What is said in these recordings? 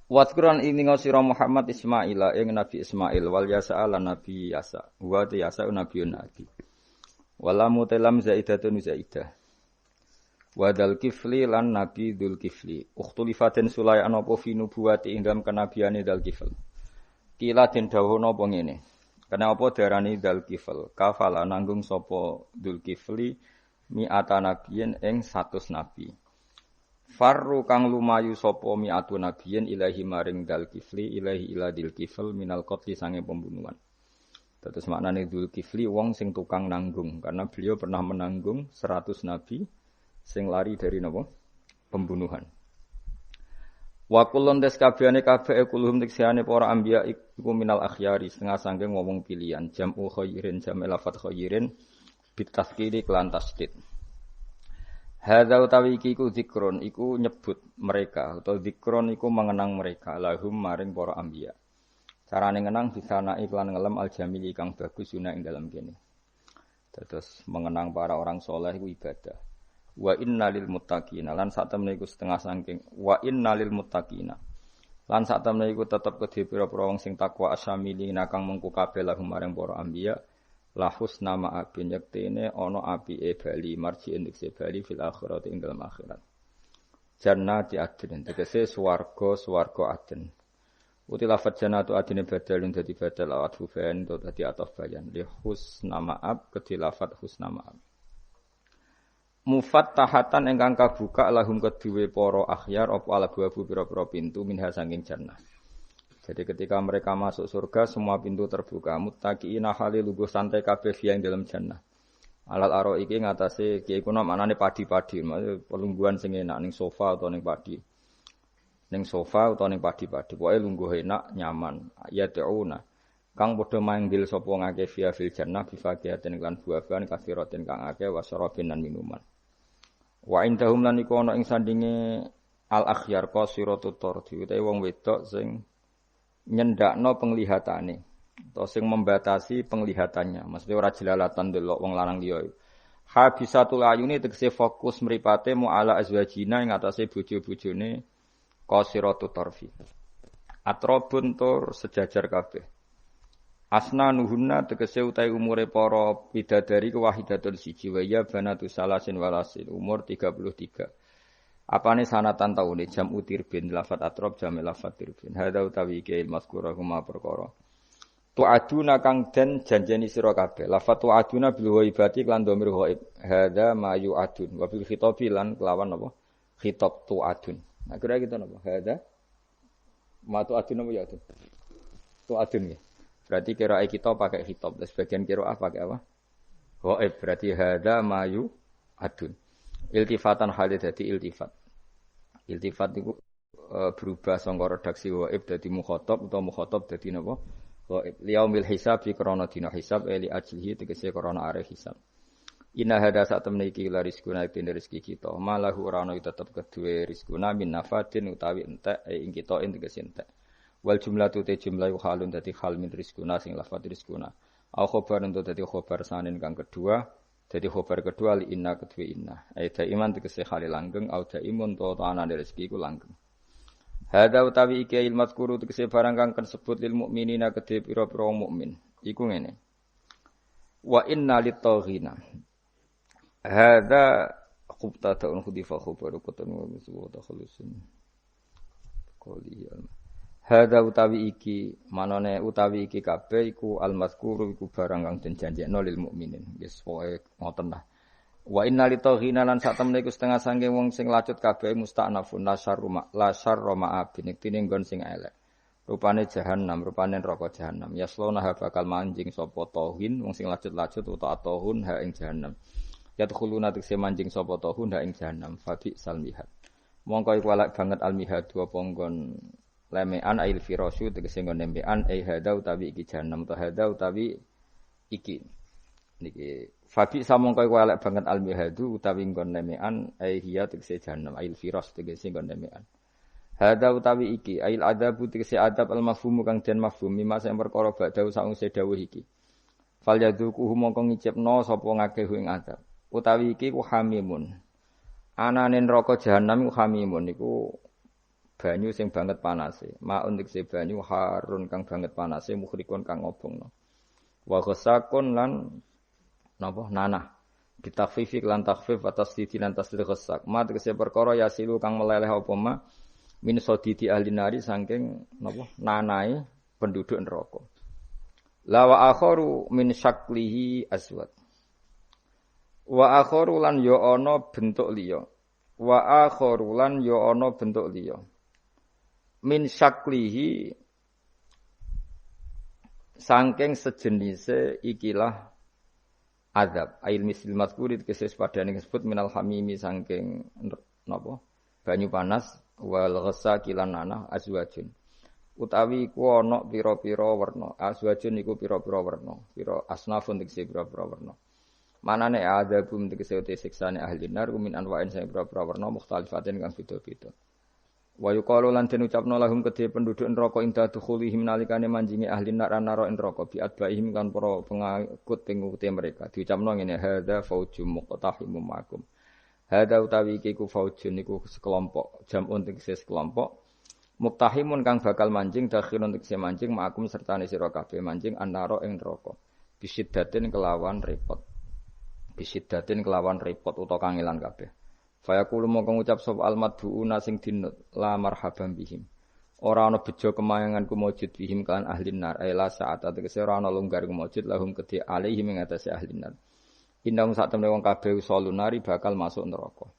Wadkuran ini sira Muhammad Ismaila ing Nabi Ismail wal Yasa lan Nabi Yasa. Wa ta Yasa Nabiun Nabi. Wala mutalam zaidatun zaidah. Wadal kifli lan Nabi Dzul Kifli. Ukhtulifatin sulaian apa fi nubuwati ing dalam kenabiane Dzul Kifl. Kila den dawuhna apa ngene. Kenapa diarani Dzul Kifl? Kafala nanggung sapa Dzul Kifli mi'ata nabiyin ing 100 nabi. Farru kang lumayu sapa mi'atu nabiyin ilahi maring Dzul Kifli ilahi ila Dzul Kifl minal qatli sange pembunuhan. Terus maknane Dzul Kifli wong sing tukang nanggung karena beliau pernah menanggung 100 nabi sing lari dari napa? Pembunuhan. Wa kullun des kabehane kabeh kulhum tiksane para anbiya iku minal akhyari setengah sangking ngomong pilihan jam'u khairin jam'il lafat khairin bitaskiri kelan tasdid. Hadza utawi iki iku zikrun iku nyebut mereka atau zikron iku mengenang mereka lahum maring para anbiya. Carane ngenang bisa naik lan ngelem al-jamili kang bagus guna ing dalam kene. Terus mengenang para orang soleh iku ibadah. Wa innalil muttaqina lan sak temene iku setengah saking wa innalil muttaqina lan sak temene iku tetep kedhe pira-pira wong sing takwa asamilina kang mengko kabeh lahum maring para anbiya la husna ma'abin yektene ana apike bali marji indikse bali fil akhirat ing dalam akhirat. Jannati adnin tegese swarga adn. Uti lafadz jannatu adine badalun dadi badal awat fuban to dadi ataf bayan li husna ma'ab kedhe lafadz husna ma'ab. Mufattahatan ingkang kabuka lahum kedue para akhyar apa alabu pira-pira pintu minha saking jannah. Jadi ketika mereka masuk surga semua pintu terbuka muttaqiina hale lungguh santai kabeh yang dalam jannah. Alal aro iki ngatasé kiye kuna maknane padi-padi, maksud pelungguhan sing enak ning sofa utawa ning padi. Ning sofa utawa ning padi-padi, pokoke lungguh enak, nyaman. Ya ta'una. Kang padha manggil sapa ngake fiya fil jannah bifaqiatin lan buah-buahan kathiratin kang akeh wasarabin lan minuman. Wa indahum lan iku ana ing sandinge al-akhyar qasiratut tardi utawa wong wedok sing nyendakno penglihatane utawa sing membatasi penglihatannya maksudnya ora jelalatan delok wong lanang liya habisatul ayuni tegese fokus mripate mu'ala azwajina ing atase bojo-bojone qasiratut tarfi atrabun tur sejajar kabeh asna nuhunna tegese utahe umure para bidadari kewahidatun siji wa ya banatu salasin walasin umur 33. Apane sanatan taune jam utirbin lafat atrab jam lafat tirbin. Hadza utawi ke mazkura kuma perkara. Tu'aduna kang den janjeni sira kabeh. Lafat tu'aduna bil ghaibati lan dhamir ghaib. Hadza ma yu'adun wa bil khitabi lan kelawan apa? Khitab tu'adun. Nah kira gitu napa? Hadza ma tu'adun apa ya itu? Tu'adun ya. Berarti qiraat kita pakai khitab, dan sebagian qiraat pakai apa? Ghaib. Berarti hadza ma yu'adun. Iltifatan halid dadi iltifat. Iltifat itu berubah sangka redaksi ghaib dadi mukhatab utawa mukhatab dadi napa? Ghaib. Liyaumil hisab fi krana dina hisab li ajlihi tegese krana are hisab. Inna hada sak temne iki la rizquna ten rezeki kita. Malahu ora ana tetep kedue rizquna min nafatin utawi entek ing kita tegese entek. Wal jumlatu te jumlah halun dadi hal min rizquna sing lafat rizquna. Au khabar ento dadi khabar sanen kang kedua. Jadi khobar kedua li inna kedua inna. Aida iman tegese khali langgeng au daimun to ana rezeki ku langgeng. Hadza utawi iki ilmu mazkuru tegese barang kang kasebut lil mukminina kedhe pira-pira mukmin. Iku ngene. Wa inna lit-taghina. Hadza qubtatun khudifa khabaru qutun wa musuwa takhalusun. Qoli hadza utawi iki manane utawi iki kabeh iku al-mazkuru iku barang kang den janjekno lil mukminin. Wis pokoke ngoten lah. Wa inna litaghina lan sak temene iku setengah saking wong sing lacut kabeh musta'nafun la syarra ma'abin tine nggon sing elek. Rupane jahanam, rupane neraka jahanam. Yaslona bakal manjing sapa tauhin wong sing lacut-lacut utawa tauhun ha ing jahanam. Yadkhuluna tekse manjing sapa tauhun ha ing jahanam. Fabi salmihat. Mongko iku elek banget almihad wa ponggon lemean ail firasyu tegese nggon nembean ai hadza utawi iki jahanam ta hadza utawi iki niki fabi samongko iku elek banget almihadu utawi nggon lemean ai hiya tegese jahanam ail firas tegese nggon nembean hadza utawi iki ail adabu tegese adab al mafhum kang den mafhum mimma sing perkara badhe sakwise dawuh iki fal yaduku mongko ngicipno sapa ngakeh ing adab utawi iki ku hamimun anane neraka jahanam ku hamimun iku banyu sing banget panase. Ma'un tegese banyu harun kang banget panase mukhrikun kang ngobongno. Wa ghasakun lan napa nanah. Bitakfifik lan takfif atas didi lan tasdid ghasak. Ma tegese perkara yasilu kang meleleh apa ma min sodidi ahli nari saking napa nanae penduduk neraka. La wa akharu min syaklihi aswad. Wa akharu lan ya ana bentuk liya. Wa akharu lan ya ana bentuk liya. Min syaklihi saking sejenise ikilah azab. Ail misil mazkuri keses padane disebut minal hamimi saking napa? Banyu panas wal ghasaki lan nanah azwajun. Utawi iku ana pira-pira werna. Azwajun iku pira-pira werna. Pira asnafun tegese pira-pira werna. Manane adzabum tegese te siksane ahli nar min anwa'in sing pira-pira werna mukhtalifatin kang beda-beda. Wa yuqalu lan den ucapno lahum kedhe penduduk neraka inda dukhulihim nalikane manjinge ahli nar nara neraka bi adbaihim kan para pengikut mereka. Diucapno ngene hadza faujum muqtahimum makum. Hadza utawi iki ku faujun iku sekelompok jamun tegese sekelompok. Muktahimun kang bakal manjing dakhilun tegese manjing makum sertane sira kabeh manjing annara ing neraka. Bisiddatin kelawan repot. Bisiddatin kelawan repot utawa kangelan kabeh. Fayaqulu mongko ngucap sapa almadbuuna sing dinut la marhaban bihim. Ora ana bejo kemayangan kumujud bihim kan ahli nar ila saat tegese ora ana longgar kumujud lahum kedhe alaihim ing atase ahli nar. Indang sak temne wong kabeh usulunari bakal masuk neraka.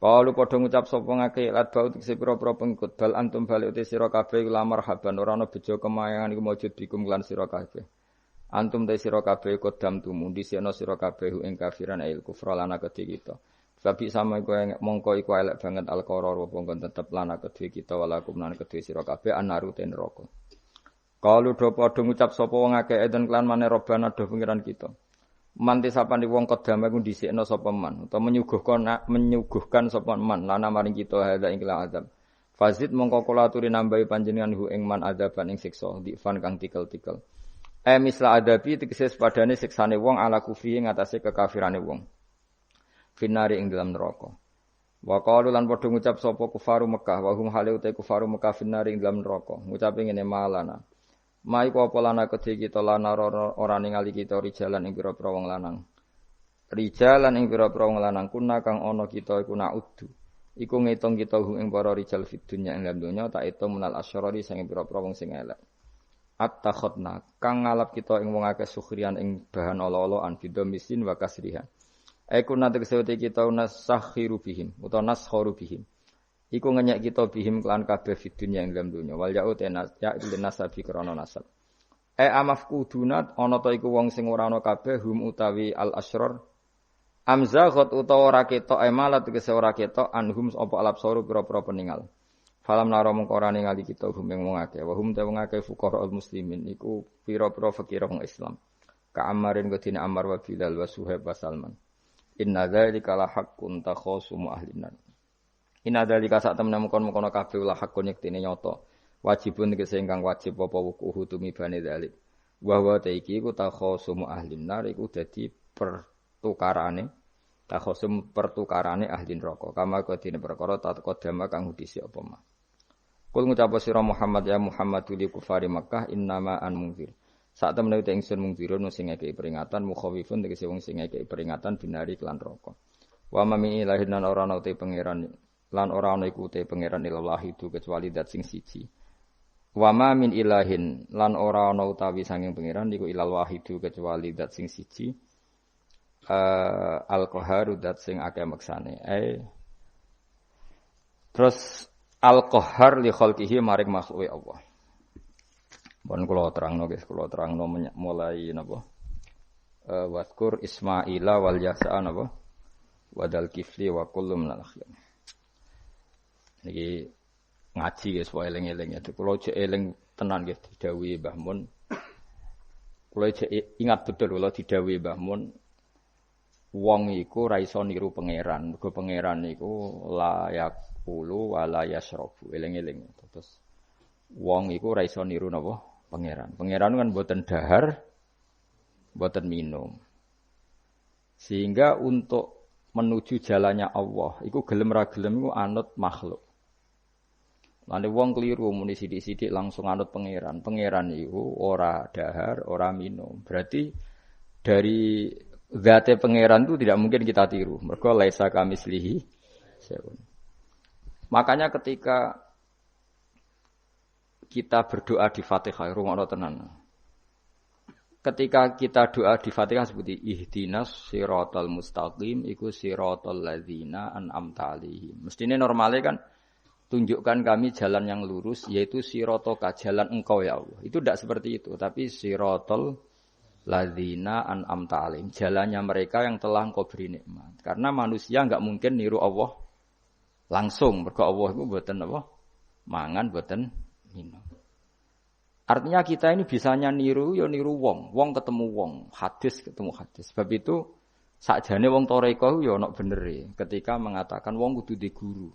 Kalau padha ngucap sapa ngake lat bau tegese pira-pira pengikut bal antum balik uti sira kabeh la marhaban ora ana bejo kemayangan iku mujud bikum lan sira kabeh. Antum te sira kabeh kodam tumu dhisena sira kabeh ing kafiran ail kufra lan kedhe kita. Babi sama iku mongko iku elek banget al-qarar apa kon tetep lan kedhe kita walakum lan kedhe sira kabeh anaru ten neraka. Kalau do padha ngucap sapa wong akeh eden klan maneh robana do pengiran kita. Manti sapane wong kodam iku dhisikna sapa man utawa menyuguhkan sapa man lana maring kita hadza ing azab. Fazid mongko kula aturi nambahi panjenengan hu ing man adzaban ing siksa difan kang tikel-tikel. Misla adabi tegese padane siksane wong ala kufri ing atase kekafirane wong. Finari ing dalam neraka. Wa qalu lan padha ngucap sapa kufaru Mekah wa hum hale uta kufaru Mekah finari ing dalam neraka. Ngucape ngene malana. Mai apa lana kedhe kita lana ora ningali kita rijalan ing pira-pira wong lanang. Rijalan ing pira-pira wong lanang kuna kang ana kita iku nauddu. Iku ngitung kita ing para rijal fid dunya ing dalam donya tak itung menal asyarari sing pira-pira wong sing elek. At-takhadna kang ngalap kita ing wong akeh sukhrian ing bahan ala-alaan bidomisin wa kasriha. Aku nate kesewete kita nasakhiru bihim utawa naskharu bihim. Iku ngenyek kita bihim kelan kabeh fid dunya ing dalam dunya wal ya'ut ya ilin nasabi krana nasab. Amafkudunat ana ta iku wong sing ora ana kabeh hum utawi al asrar amzaghat utawa ora ketok malat tegese ora ketok anhum apa alabsaru pira-pira peninggal. Falam naro mengko ora ningali kita hum ing wong akeh wa hum ta wong akeh fuqaraul muslimin iku pira-pira fakir wong Islam. Ka Ammarin godine Ammar wa Bilal wa Suhaib wa Salman. Inna dzalika la haqqun takhasumu ahlinan. Inna dzalika sak temene mengkon-mengkon kabeh la haqqun yektene nyata. Wajibun tegese ingkang wajib apa wukuhu tumibane dzalik. Wa wa ta iki ku takhasumu ahlinar iku dadi pertukarane takhasum pertukarane ahli neraka. Kama kodine perkara taqaddama kang dhisik apa mah. Kul ngucap sira Muhammad ya Muhammadul kufari Makkah innama an mungzir. Sak temene uta ingsun mungzirun sing ngekeki peringatan mukhawifun tegese wong sing ngekeki peringatan binari kelan neraka. Wa ma min ilahin lan ora ana te pangeran lan ora ana iku te pangeran ilahi itu kecuali dat sing siji. Wa ma min ilahin lan ora ana utawi sanging pangeran iku ilal wahidu kecuali dat sing siji. Al-Qahharu dat sing akeh maksane. Terus Al-Qahhar li khalqihi maring makhluke Allah. Pun kula terangno guys, kula terangno mulai napa? Waskur Ismaila wal Yasa napa? Wadal Kifli wa kullu minal akhyar. Niki ngaji guys, wae eling-eling ya. Kula jek eling tenan guys didhawuhi Mbah Mun. Kula jek ingat betul kula didhawuhi Mbah Mun. Wong iku ra iso niru pangeran. Mergo pangeran iku la yaqulu wa la yashrabu. Eling-eling. Terus wong iku ra iso niru napa? Pangeran. Pangeran kan mboten dahar, mboten minum. Sehingga untuk menuju jalannya Allah, iku gelem ra gelem iku anut makhluk. Lane wong keliru muni sithik-sithik langsung anut pangeran. Pangeran iku ora dahar, ora minum. Berarti dari zate pangeran itu tidak mungkin kita tiru. Mergo laisa kamislihi syai'un. Makanya ketika kita berdoa di Fatihah, rungokno tenan. Ketika kita doa di Fatihah seperti ihdinas siratal mustaqim iku siratal ladzina an'amta 'alaihim. Mestine normale kan tunjukkan kami jalan yang lurus yaitu siratoka jalan engkau ya Allah. Itu tidak seperti itu, tapi siratal ladzina an'amta 'alaihim, jalannya mereka yang telah engkau beri nikmat. Karena manusia enggak mungkin niru Allah langsung, mergo Allah itu mboten apa? Mangan mboten minum. Artinya kita ini bisanya niru, ya niru wong. Wong ketemu wong, hadis ketemu hadis. Sebab itu sakjane wong toreko ya ana benere ketika mengatakan wong kudu di guru.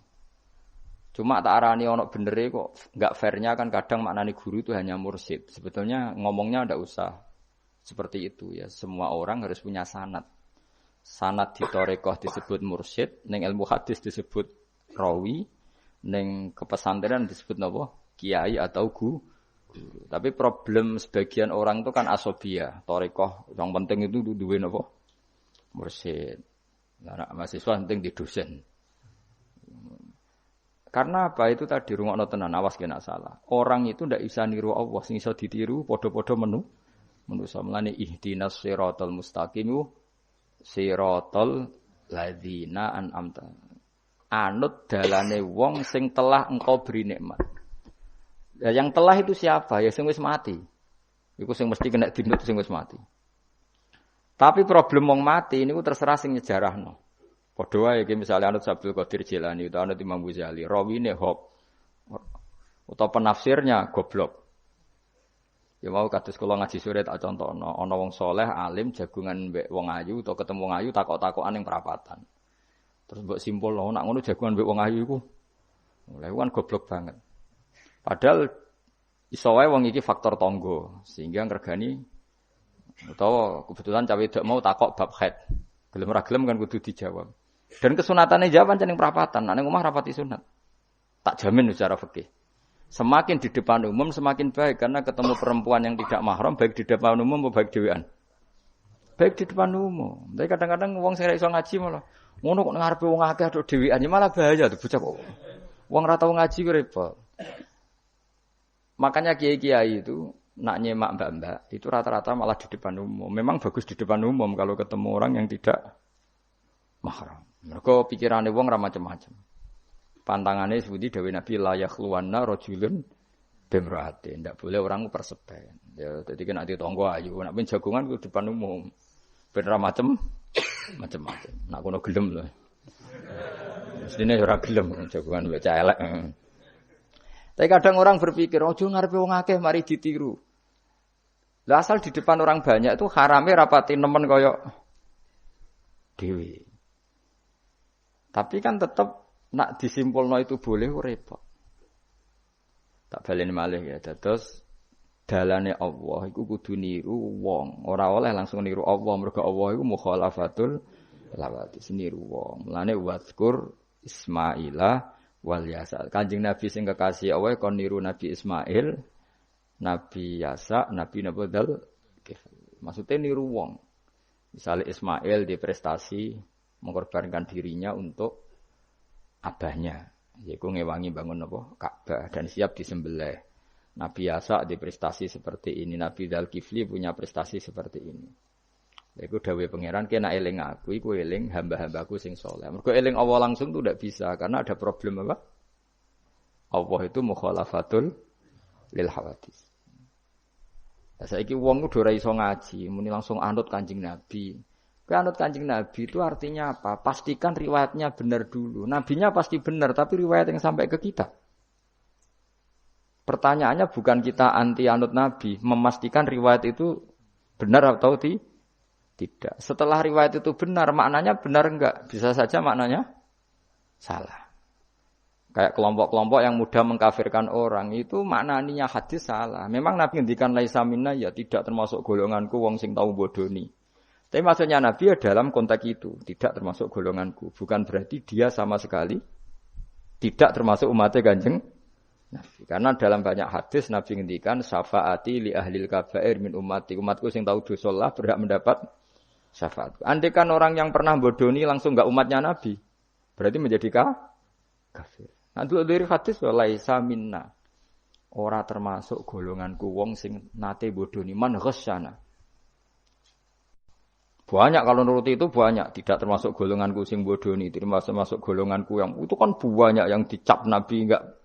Cuma tak arani ana benere kok enggak fairnya kan kadang maknane guru itu hanya mursyid. Sebetulnya ngomongnya ndak usah seperti itu ya. Semua orang harus punya sanad. Sanad di toreko disebut mursyid, ning ilmu hadis disebut rawi, ning kepesantrenan disebut napa? Kiai atau guru. Tapi problem sebagian orang itu kan asobia, torikoh. Yang penting itu duwe napa? Mursyid. Nah, mahasiswa penting di dosen. Karena apa itu tadi rungokno tenan, awas kena salah. Orang itu ndak bisa niru Allah, sing iso ditiru padha-padha manusa. Mulane ihdinas siratal mustaqim siratal ladzina an'amta. Anut dalane wong sing telah engkau beri nikmat. Ya, yang telah itu siapa? Ya sing wis mati. Iku sing mesti kena dinut sing wis mati. Tapi problem wong mati niku terserah sing nyejarahno. Padha wae iki misale anut Abdul Qadir Jilani utawa anut Imam Ghazali, rawine hok utawa penafsirnya goblok. Ya mau kados kula ngaji sore tak contohno, ana wong saleh alim jagungan mbek wong ayu utawa ketemu wong ayu takok-takokan ning perapatan. Terus mbok simpulno nek ngono jagungan mbek wong ayu iku. Lha kan goblok banget. Padahal iso wae wong iki faktor tangga sehingga ngregani utawa kebetulan cawe wedok mau takok bab haid. Gelem ora gelem kan kudu dijawab. Dan kesunatane jawab pancen ning perapatan, nek ning omah rapati sunat. Tak jamin secara fikih. Semakin di depan umum semakin baik karena ketemu perempuan yang tidak mahram baik di depan umum maupun baik dhewean. Baik di depan umum. Tapi kadang-kadang wong sing ora iso ngaji malah ngono kok ngarepe wong akeh tok dhewean ya malah bahaya tuh bocah kok. Wong ora tau ngaji ku repot. Makanya kiai-kiai itu nak nyemak mbak-mbak itu rata-rata malah di depan umum. Memang bagus di depan umum kalau ketemu orang yang tidak mahram. Mergo pikirane wong ora macam-macam. Pantangane seperti dawuh Nabi la yakhluwanna rajulun bimra'atin. Ndak boleh orang persepen. Ya dadi kena ditonggo ayu, nek ben jagongan ku depan umum. Ben ora macam-macam. Nak kono gelem lho. Mestine ora gelem jagongan wek elek. Tapi kadang orang berpikir, ojo ngarepe wong akeh mari ditiru. Lah asal di depan orang banyak itu harame rapati nemen kaya dhewe. Tapi kan tetap nak disimpulno itu boleh repot. Tak baleni malih ya. Dados dalane Allah iku kudu niru wong. Ora oleh langsung niru Allah mergo Allah iku mukhalafatul lawati niru wong. Mulane wazkur Ismaila wal Yasa. Kanjeng Nabi sing kekasih Allah kon niru Nabi Ismail, Nabi Yasa, Nabi Nabodal. Maksudnya niru wong. Misalnya Ismail di prestasi mengorbankan dirinya untuk abahnya, yaitu ngewangi bangun apa? Ka'bah dan siap disembelih. Nabi Yasa di prestasi seperti ini, Nabi Dzulkifli punya prestasi seperti ini. Iku dawuh pangeran kena eling aku, iku eling hamba-hambaku sing saleh. Mergo eling Allah langsung itu tidak bisa karena ada problem apa? Allah itu mukhalafatul lil hawadis. Lah saiki wong kudu ora iso ngaji, muni langsung anut Kanjeng Nabi. Kowe anut Kanjeng Nabi itu artinya apa? Pastikan riwayatnya benar dulu. Nabinya pasti benar, tapi riwayat yang sampai ke kita. Pertanyaannya bukan kita anti anut Nabi, memastikan riwayat itu benar atau tidak. Setelah riwayat itu benar, maknanya benar enggak? Bisa saja maknanya salah. Kayak kelompok-kelompok yang mudah mengkafirkan orang, itu maknanya hadis salah. Memang Nabi ngendikan laisa minna ya tidak termasuk golonganku wong sing tau bodoni. Tapi maksudnya Nabi ya dalam konteks itu, tidak termasuk golonganku. Bukan berarti dia sama sekali tidak termasuk umatnya Kanjeng Nabi. Karena dalam banyak hadis Nabi ngendikan syafaati li ahlil kabair min ummati. Umatku sing tahu dosa lah berhak mendapat syafaat. Andai kan orang yang pernah bodoni langsung enggak umatnya Nabi, berarti menjadi kafir. Nah, dulu dari hadis laisa minna. Ora termasuk golonganku wong sing nate bodoni man ghasyana. Banyak kalau nuruti itu banyak, tidak termasuk golonganku sing bodoni, termasuk golonganku yang itu kan banyak yang dicap Nabi enggak.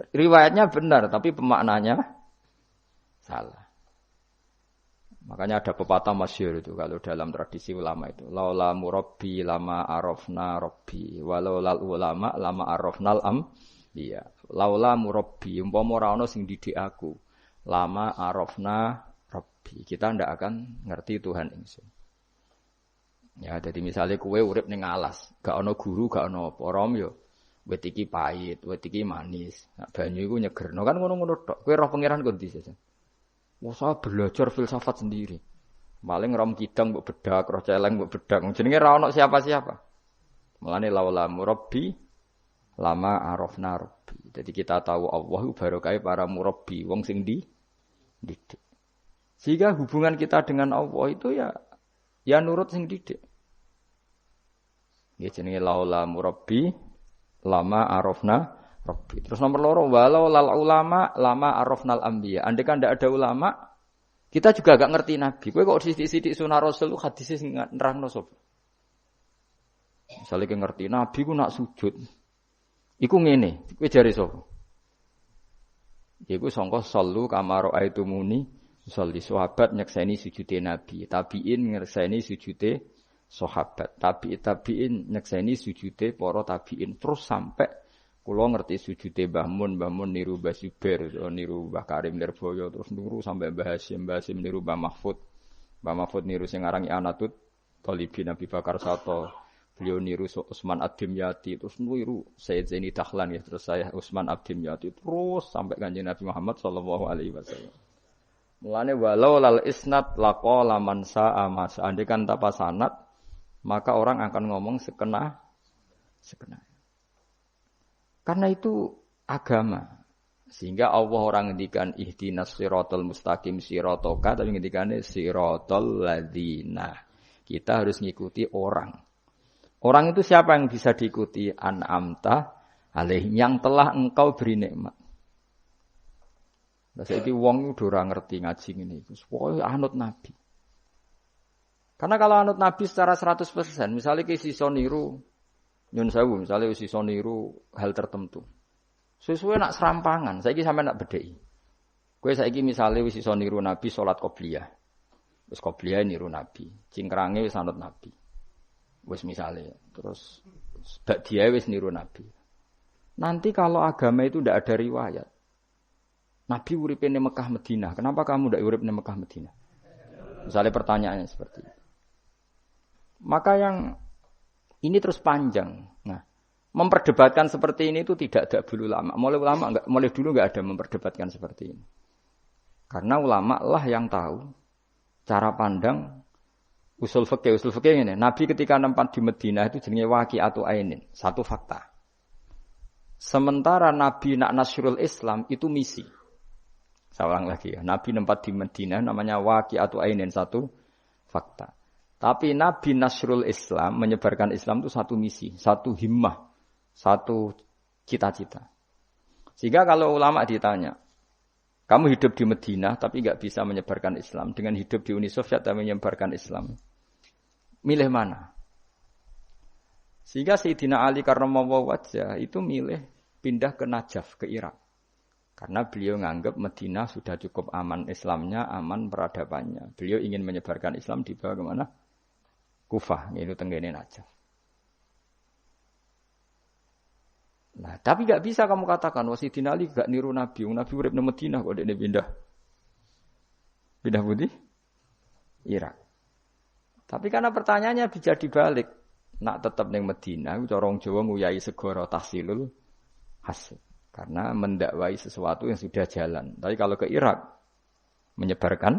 Riwayatnya benar tapi pemaknanya salah. Makanya ada pepatah masyhur itu kalau dalam tradisi ulama itu, laula murabbi lama arafna rabbi, walau lal ulama lama arafnal iya. Laula murabbi, umpama ora ana sing didik aku, lama arafna rabbi. Kita ndak akan ngerti Tuhan ingsun. Ya, jadi misalnya kowe urip ning alas, gak ana guru, gak ana apa, rom yo wit iki pahit, wit iki manis. Nah, banyu iku nyegerno kan ngono-ngono tok. Kowe roh pangeran kok ndi sih? Wah, saya belajar filsafat sendiri. Paling rom kidang mbok bedak, roh celeng mbok bedak. Jenenge ra ono siapa-siapa. Mulane laula murabbi lama arafna rabbi. Jadi kita tahu Allah barokah para murabbi, wong sing didik. Sehingga hubungan kita dengan Allah itu ya nurut sing didik. Ya jenenge laula murabbi lama arafna rabbi. Terus nomor loro walau lal ulama lama arafnal anbiya. Andai kan ndak ada ulama, kita juga gak ngerti Nabi. Kowe kok sithik-sithik sunah Rasul hadis sing nerangno sapa? Misale kowe ngerti Nabi ku nak sujud. Iku ngene, kowe jare sapa? Iku sangka sallu kama raaitumuni sholli. Sahabat nyekseni sujude Nabi, tabiin nyekseni sujude sahabat, tabiin nyekseni sujude para tabiin terus sampai kula ngerti sujude Mbah Mun niru Mbah Zubair, niru Mbah Karim Lirboyo terus niru sampai Mbah Hasyim niru Mbah Mahfud niru sing aran Anatut Talibin Nabi Bakar Sato, beliau niru Utsman Ad-Dimyati terus niru Sayyid Zaini Dahlan ya, terus saya Utsman Ad-Dimyati terus sampai Kanjeng Nabi Muhammad sallallahu alaihi wasallam. Mulane walau lal isnad laqala man sa'a ma seandainya tanpa sanad maka orang akan ngomong sekena. Karena itu agama. Sehingga Allah orang ngendikan ihdinas siratal mustaqim siratoka tapi ngendikane siratal ladzina. Kita harus ngikuti orang. Orang itu siapa yang bisa diikuti? An'amta alaihim, yang telah engkau beri nikmat. Lah saiki wong udah ora ngerti ngaji ngene iku. Pokoke anut Nabi. Karena kalau anut Nabi secara 100%, misalnya ke sisa niru nyun sewu, misalnya sisa niru hal tertentu. Sesuai nak serampangan, saiki sampean nak bedheki. Kowe saiki misale wis iso niru Nabi salat qobliyah. Wis qobliyah niru Nabi, cingkrange wis anut Nabi. Wis misale, terus ba'diyah wis niru Nabi. Nanti kalau agama itu ndak ada riwayat. Nabi uripe ning Mekah Madinah, kenapa kamu ndak urip ning Mekah Madinah? Misalnya pertanyaannya seperti itu. Maka yang ini terus panjang. Nah, memperdebatkan seperti ini itu tidak ada dulu ulama. Mulai dulu enggak ada memperdebatkan seperti ini. Karena ulama lah yang tahu cara pandang usul fikih ini. Nabi ketika nempat di Madinah itu jenenge waqi'atu ainin, satu fakta. Sementara Nabi nak nasrul Islam itu misi. Saya ulang lagi ya. Nabi nempat di Madinah namanya waqi'atu ainin, satu fakta. Tapi Nabi nasrul Islam, menyebarkan Islam itu satu misi, satu himmah, satu cita-cita. Sehingga kalau ulama ditanya, kamu hidup di Madinah tapi enggak bisa menyebarkan Islam, dengan hidup di Uni Soviet tapi menyebarkan Islam, milih mana? Sehingga Sayyidina Ali karramallahu wajhah itu milih pindah ke Najaf, ke Irak. Karena beliau nganggap Madinah sudah cukup aman Islamnya, aman peradabannya. Beliau ingin menyebarkan Islam di bawah kemana? Kufah, yaitu tenggene Najaf. Nah, tapi enggak bisa kamu katakan Sayyidina Ali enggak niru Nabi. Nabi urip nang Madinah kok dekne pindah. Pindah putih? Irak. Tapi karena pertanyaannya bisa dibalik. Nak tetap ning Madinah, cara wong Jawa nguyai segara tahsilul hasil. Karena mendakwai sesuatu yang sudah jalan. Tapi kalau ke Irak menyebarkan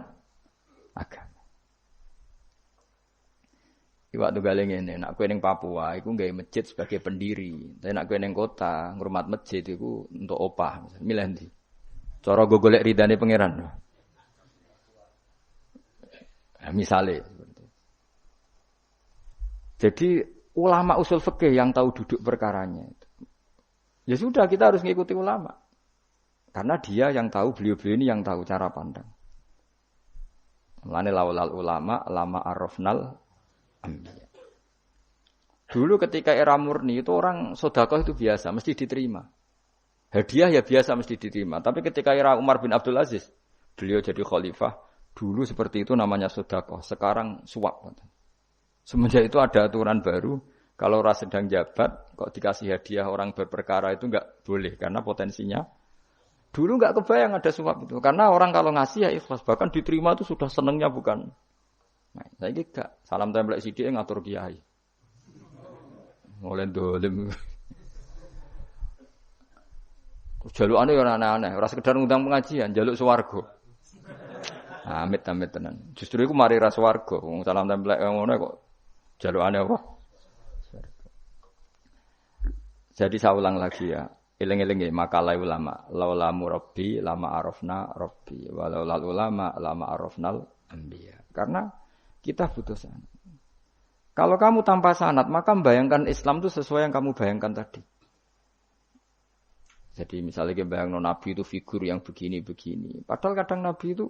agama. Iwak tunggale ngene, nek kowe ning Papua iku nggawe masjid sebagai pendiri. Tapi nek kowe ning kota ngurmat masjid iku untuk opah. Milih ndi? Cara go golek ridane pangeran. Nah, misale seperti. Jadi ulama usul fikih yang tahu duduk perkaranya itu. Ya sudah kita harus ngikuti ulama. Karena dia yang tahu, beliau-beliau ini yang tahu cara pandang. Mulane laulal ulama lama arafnal ambiya. Dulu ketika era murni itu orang sedekah itu biasa, mesti diterima. Hadiah ya biasa mesti diterima. Tapi ketika era Umar bin Abdul Aziz, beliau jadi khalifah, dulu seperti itu namanya sedekah, sekarang suap. Semenjak itu ada aturan baru, kalau orang sedang jabat, kok dikasih hadiah orang berperkara itu enggak boleh karena potensinya. Dulu enggak kebayang ada suap itu, karena orang kalau ngasih ya ikhlas, bahkan diterima itu sudah senengnya bukan. Nah, saya gak salam templek sidik ngatur kiai. Mulai dolim. Jalukane ora aneh-aneh, ora sekedar ngundang pengajian, jaluk swarga. Amit-amit tenan. Justru iku mari ra swarga, wong salam templek ngono kok jalukane apa? Jadi saya ulang lagi ya. Eling-eling makalah ulama, laula murabbi lama arafna rabbi, walau lal ulama lama arafnal anbiya. Karena kita butuh sanad. Kalau kamu tanpa sanad, maka membayangkan Islam itu sesuai yang kamu bayangkan tadi. Jadi misalnya kita bayangkan Nabi itu figur yang begini-begini. Padahal kadang Nabi itu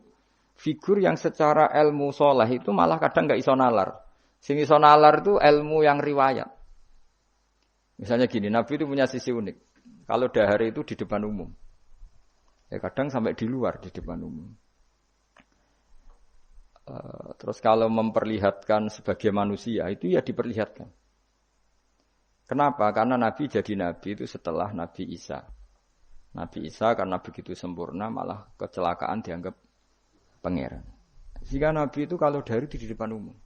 figur yang secara ilmu soleh itu malah kadang nggak iso nalar. Sing iso nalar itu ilmu yang riwayat. Misalnya gini, Nabi itu punya sisi unik. Kalau dahar itu di depan umum. Ya kadang sampai di luar di depan umum. Terus kalau memperlihatkan sebagai manusia itu ya diperlihatkan. Kenapa? Karena Nabi jadi Nabi itu setelah Nabi Isa. Nabi Isa karena begitu sempurna malah kecelakaan dianggap pangeran. Jika Nabi itu kalau dahar itu di depan umum.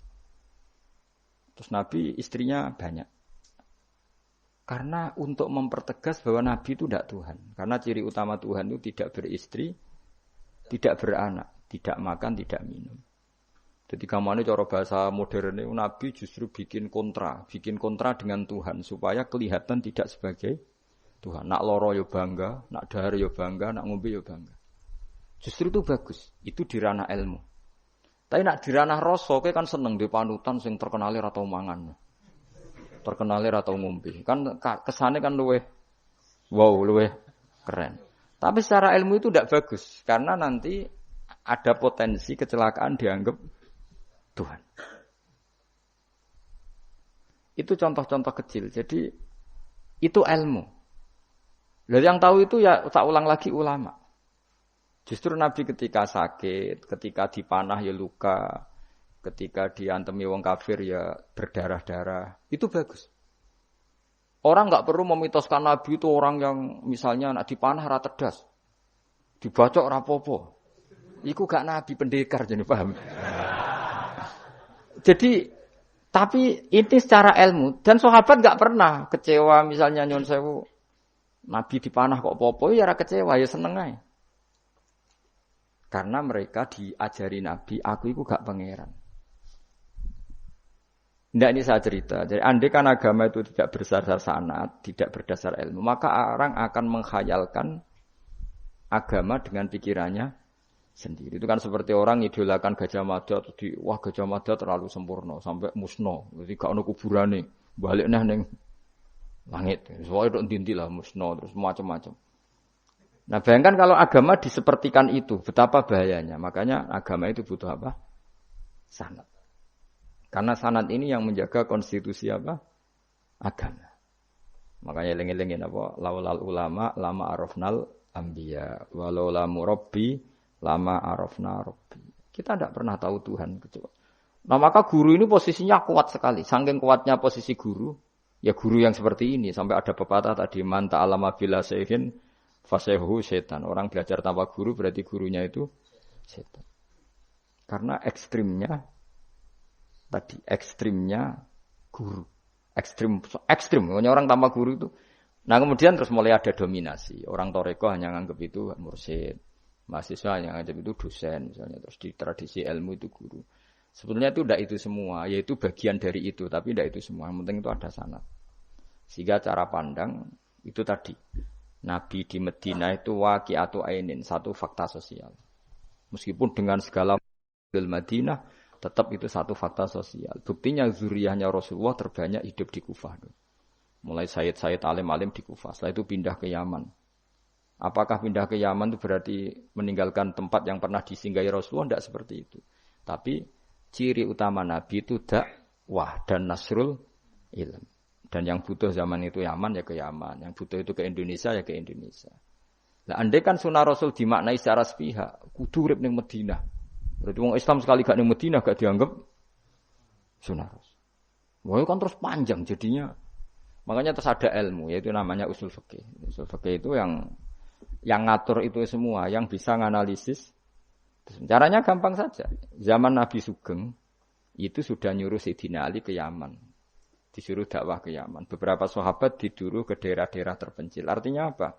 Terus Nabi istrinya banyak. Karena untuk mempertegas bahwa Nabi itu tidak Tuhan. Karena ciri utama Tuhan itu tidak beristri, tidak beranak, tidak makan, tidak minum. Jadi kamane cara bahasa modern itu Nabi justru bikin kontra dengan Tuhan supaya kelihatan tidak sebagai Tuhan. Nak loro yo bangga, nak dahar yo bangga, nak ngombe yo bangga. Justru itu bagus. Itu di ranah ilmu. Tapi nak di ranah rasa kowe kan seneng di panutan sing terkenale ra tau mangan. Terkenale ra tau ngombe. Kan kesane kan luweh keren. Tapi secara ilmu itu tidak bagus karena nanti ada potensi kecelakaan dianggap Tuhan. Itu contoh-contoh kecil. Jadi itu ilmu. Lah yang tahu itu ya tak ulang lagi ulama. Justru Nabi ketika sakit, ketika dipanah ya luka, ketika diantemi wong kafir ya berdarah-darah, itu bagus. Orang enggak perlu memitoskan Nabi itu orang yang misalnya nak dipanah ra tedas. Dibacok ra apa-apa. Iku gak Nabi pendekar jadi paham. Jadi tapi ini secara ilmu dan sahabat enggak pernah kecewa misalnya nyun sewu Nabi dipanah kok apa-apa ya ra kecewa ya seneng ae. Karena mereka diajari Nabi, aku itu gak pangeran. Tidak ini saya cerita. Jadi andai kan agama itu tidak berdasar sanad, tidak berdasar ilmu, maka orang akan menghayalkan agama dengan pikirannya sendiri. Itu kan seperti orang idolakan Gajah Mada, wah Gajah Mada terlalu sempurna sampai musno. Jadi gak ono kuburane, balik ning langit. Soale tok ndintilah musno terus macam-macam. Nah, bayangkan kalau agama disepertikan itu, betapa bahayanya. Makanya agama itu butuh apa? Sanad. Karena sanad ini yang menjaga konstitusi apa? Agama. Makanya eling-elingin apa? Laulal ulama lama arafnal anbiya, walau la murabbi lama arafna rabbi. Kita tidak pernah tahu Tuhan kecuali. Nah, maka guru ini posisinya kuat sekali. Saking kuatnya posisi guru, ya guru yang seperti ini sampai ada pepatah tadi man ta'allama bila syai'in fasehu setan. Orang belajar tanpa guru berarti gurunya itu setan. Karena ekstrimnya guru. Ekstrim. Pokoknya orang tanpa guru itu. Nah kemudian terus mulai ada dominasi. Orang toreko hanya nganggap itu mursyid. Mahasiswa hanya nganggap itu dosen misalnya. Terus di tradisi ilmu itu guru. Sebetulnya itu tidak itu semua, yaitu bagian dari itu, tapi tidak itu semua. Yang penting itu ada sanad. Sehingga cara pandang itu tadi. Nabi di Madinah itu waqi'atu ainin, satu fakta sosial. Meskipun dengan segala Madinah, tetap itu satu fakta sosial. Buktinya zuriyahnya Rasulullah terbanyak hidup di Kufah. Mulai Sayyid alim-alim di Kufah. Setelah itu pindah ke Yaman. Apakah pindah ke Yaman itu berarti meninggalkan tempat yang pernah disinggahi Rasulullah? Tidak seperti itu. Tapi ciri utama Nabi itu dakwah dan nasrul ilm. Dan yang butuh zaman itu Yaman ya ke Yaman. Yang butuh itu ke Indonesia ya ke Indonesia. Nah, andai kan sunnah Rasul dimaknai secara sepihak, kudu urip ning Madinah. Berarti orang Islam sekali gak ning Madinah gak dianggap sunnah Rasul. Wah, kan terus panjang jadinya. Makanya terus ada ilmu, yaitu namanya usul fikih. Usul fikih itu yang ngatur itu semua, yang bisa nganalisis. Caranya gampang saja. Zaman Nabi Sugeng itu sudah nyuruh Sayyidina Ali ke Yaman. Disuruh dakwah ke Yaman. Beberapa sahabat disuruh ke daerah-daerah terpencil. Artinya apa?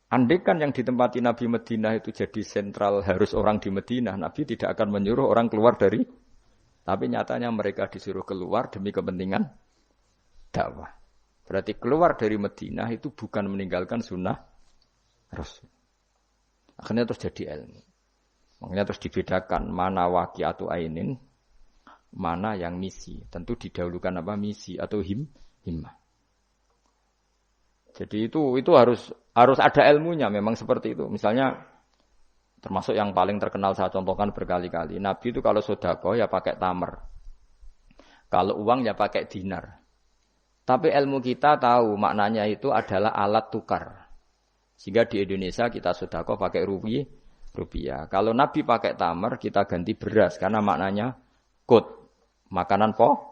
Andai kan yang ditempati Nabi Madinah itu jadi sentral harus orang di Madinah, Nabi tidak akan menyuruh orang keluar dari. Tapi nyatanya mereka disuruh keluar demi kepentingan dakwah. Berarti keluar dari Madinah itu bukan meninggalkan sunnah Rasul. Akhirnya terus jadi ilmu. Makanya terus dibedakan mana waqi'atu ainin, mana yang misi. Tentu didahulukan apa misi atau himmah. Jadi itu harus ada ilmunya memang seperti itu. Misalnya termasuk yang paling terkenal saya contohkan berkali-kali. Nabi itu kalau sedekah ya pakai tamar. Kalau uang ya pakai dinar. Tapi ilmu kita tahu maknanya itu adalah alat tukar. Sehingga di Indonesia kita sedekah pakai rupiah. Kalau Nabi pakai tamar, kita ganti beras karena maknanya kut, makanan pokok.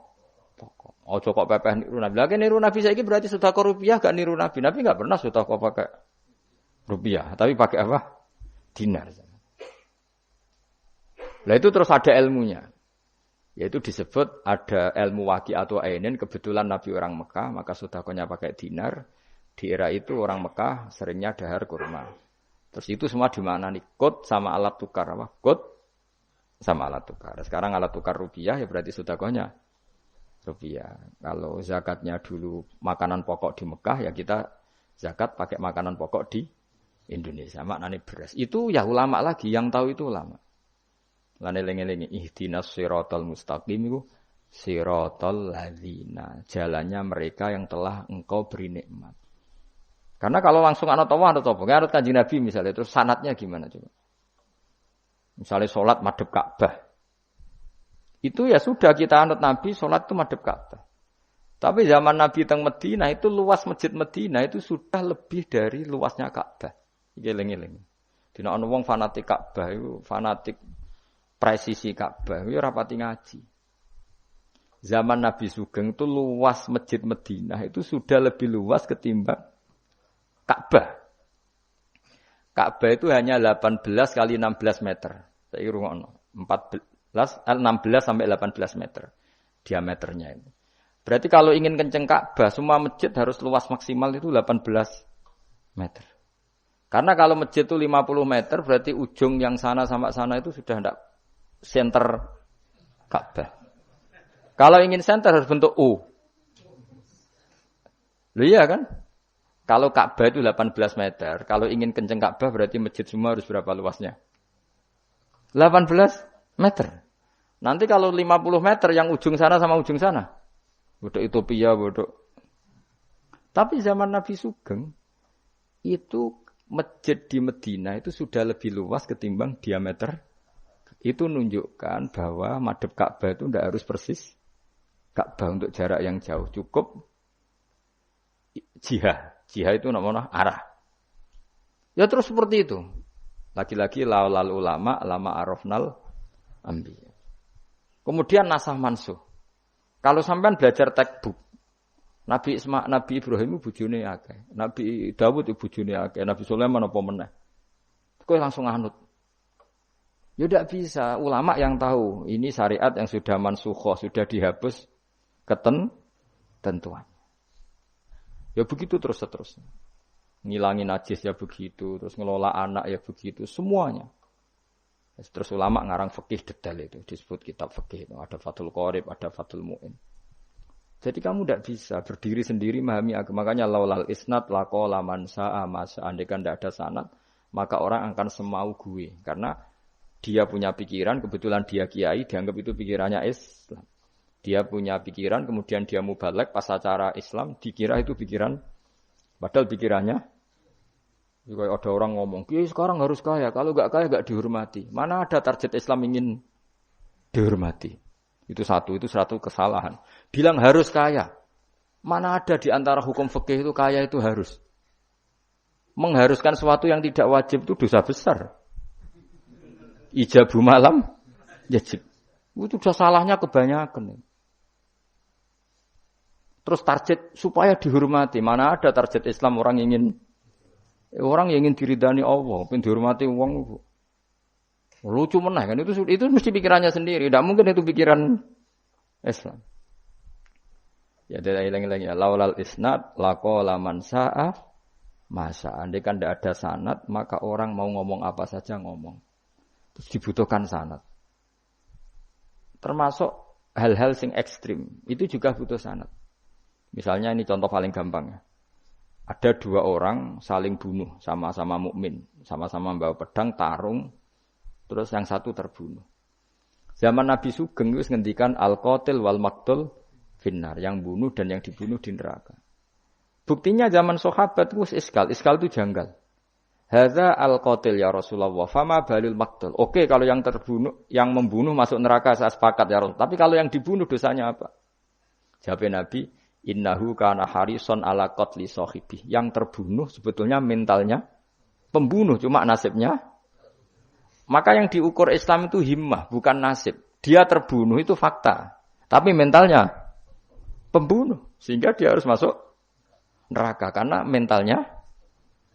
Ojo kok pepeh niru Nabi. Lagi niru Nabi saiki berarti sedekah rupiah gak niru Nabi. Nabi enggak pernah sedekah pakai rupiah, tapi pakai apa? Dinar. Lah itu terus ada ilmunya. Yaitu disebut ada ilmu waqi'atu ainin, kebetulan Nabi orang Mekah, maka sedekahnya pakai dinar. Di era itu orang Mekah seringnya dahar kurma. Terus itu semua dimaknani kut sama alat tukar apa? Kut sama alat tukar. Sekarang alat tukar rupiah ya berarti sedekahnya rupiah. Kalau zakatnya dulu makanan pokok di Mekah ya kita zakat pakai makanan pokok di Indonesia. Maknanya beras. Itu ya ulama lagi yang tahu itu ulama. Lane lengi-lengi ihdinas siratal mustaqim iku siratal ladzina, jalannya mereka yang telah engkau beri nikmat. Karena kalau langsung ana tawah atau apa? Kayak Kanjeng Nabi misalnya terus sanatnya gimana coba? Misalnya salat madhep Ka'bah. Itu ya sudah kita anut Nabi salat itu madhep Ka'bah. Tapi zaman Nabi teng Madinah itu luas masjid Madinah itu sudah lebih dari luasnya Ka'bah. Iki lengi-lengi. Dina ana wong fanatik Ka'bah itu fanatik presisi Ka'bah, ya rapati ngaji. Zaman Nabi Sugeng itu luas masjid Madinah itu sudah lebih luas ketimbang Ka'bah. Ka'bah itu hanya 18 kali 16 meter. Saya rungokno. 16 sampai 18 meter diameternya itu. Berarti kalau ingin kenceng Ka'bah, semua masjid harus luas maksimal itu 18 meter. Karena kalau masjid itu 50 meter, berarti ujung yang sana sampai sana itu sudah tidak center Ka'bah. Kalau ingin center harus bentuk U. Iya kan? Kalau Ka'bah itu 18 meter, kalau ingin kenceng Ka'bah berarti masjid semua harus berapa luasnya? 18 meter. Nanti kalau 50 meter yang ujung sana sama ujung sana. Bodoh Utopia, bodoh. Tapi zaman Nabi Sugeng itu masjid di Madinah itu sudah lebih luas ketimbang diameter. Itu menunjukkan bahwa madhep Ka'bah itu tidak harus persis Ka'bah untuk jarak yang jauh, cukup jihah. Jihah itu namanya arah. Ya terus seperti itu. Lagi-lagi laulal ulama, lama arafnal ambiya. Kemudian nasah mansuh. Kalau sampean belajar textbook, Nabi Ibrahim itu bojone akeh, Nabi Dawud itu bojone akeh, Nabi Sulaiman apa meneh. Kowe langsung anut. Ya tidak bisa. Ulama yang tahu ini syariat yang sudah mansukhoh, sudah dihapus ketentuan. Ya begitu terus-terus. Ngilangin najis ya begitu, terus ngelola anak ya begitu, semuanya. Terus ulama ngarang fikih detail itu disebut kitab fikih itu ada Fathul Qorib, ada Fathul Mu'in. Jadi kamu tidak bisa berdiri sendiri memahami agama. Makanya laulal isnad laqala man sa'a masa. Andaikan tidak ada sanad, maka orang akan semau gue karena dia punya pikiran, kebetulan dia kiai, dianggap itu pikirannya Islam. Dia punya pikiran, kemudian dia mubalek pas acara Islam, dikira itu pikiran, padahal pikirannya juga ada orang ngomong, kiai sekarang harus kaya, kalau nggak kaya nggak dihormati. Mana ada target Islam ingin dihormati? Itu satu kesalahan. Bilang harus kaya. Mana ada di antara hukum fikih itu kaya itu harus. Mengharuskan sesuatu yang tidak wajib itu dosa besar. Ijabu malam wajib. Itu sudah salahnya kebanyakan. Terus target supaya dihormati. Mana ada target Islam orang yang ingin diridani Allah, pengen dihormati wong. Lucu meneh kan itu mesti pikirannya sendiri. Tidak mungkin itu pikiran Islam. Ya dari ilang-ilang ya laulal isnad laqala man sa'a masa. Andai kan tidak ada sanad, maka orang mau ngomong apa saja ngomong. Terus dibutuhkan sanad. Termasuk hal-hal sing ekstrim, itu juga butuh sanad. Misalnya ini contoh paling gampang ya. Ada dua orang saling bunuh, sama-sama mukmin, sama-sama membawa pedang, tarung, terus yang satu terbunuh. Zaman Nabi Sugeng itu ngendikan al-qatil wal maqtul finnar, yang bunuh dan yang dibunuh di neraka. Buktinya zaman sahabat itu iskal itu janggal. Hadza al-qatil ya Rasulullah, fama balil maqtul. Oke, kalau yang terbunuh, yang membunuh masuk neraka saya sepakat ya Rasul. Tapi kalau yang dibunuh dosanya apa? Jawab Nabi, innahu kana harison ala qatli sahibi. Yang terbunuh sebetulnya mentalnya pembunuh, cuma nasibnya. Maka yang diukur Islam itu himmah, bukan nasib. Dia terbunuh itu fakta, tapi mentalnya pembunuh, sehingga dia harus masuk neraka karena mentalnya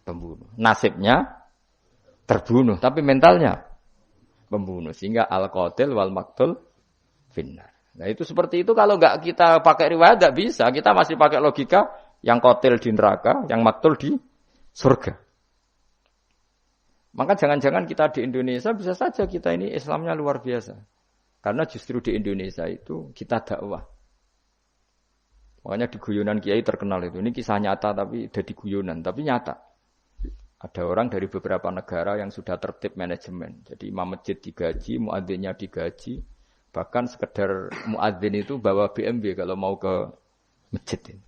pembunuh. Nasibnya terbunuh, tapi mentalnya pembunuh, sehingga al-qatil wal maqtul finnar. Nah itu seperti itu kalau enggak kita pakai riwayat enggak bisa. Kita masih pakai logika yang qatil di neraka, yang maqtul di surga. Maka jangan-jangan kita di Indonesia bisa saja kita ini Islamnya luar biasa. Karena justru di Indonesia itu kita dakwah. Makanya di guyonan kiai terkenal itu. Ini kisah nyata tapi jadi guyonan, tapi nyata. Ada orang dari beberapa negara yang sudah tertib manajemen. Jadi imam masjid digaji, muadzinnya digaji. Bahkan sekedar muadzin itu bawa BMW kalau mau ke masjid.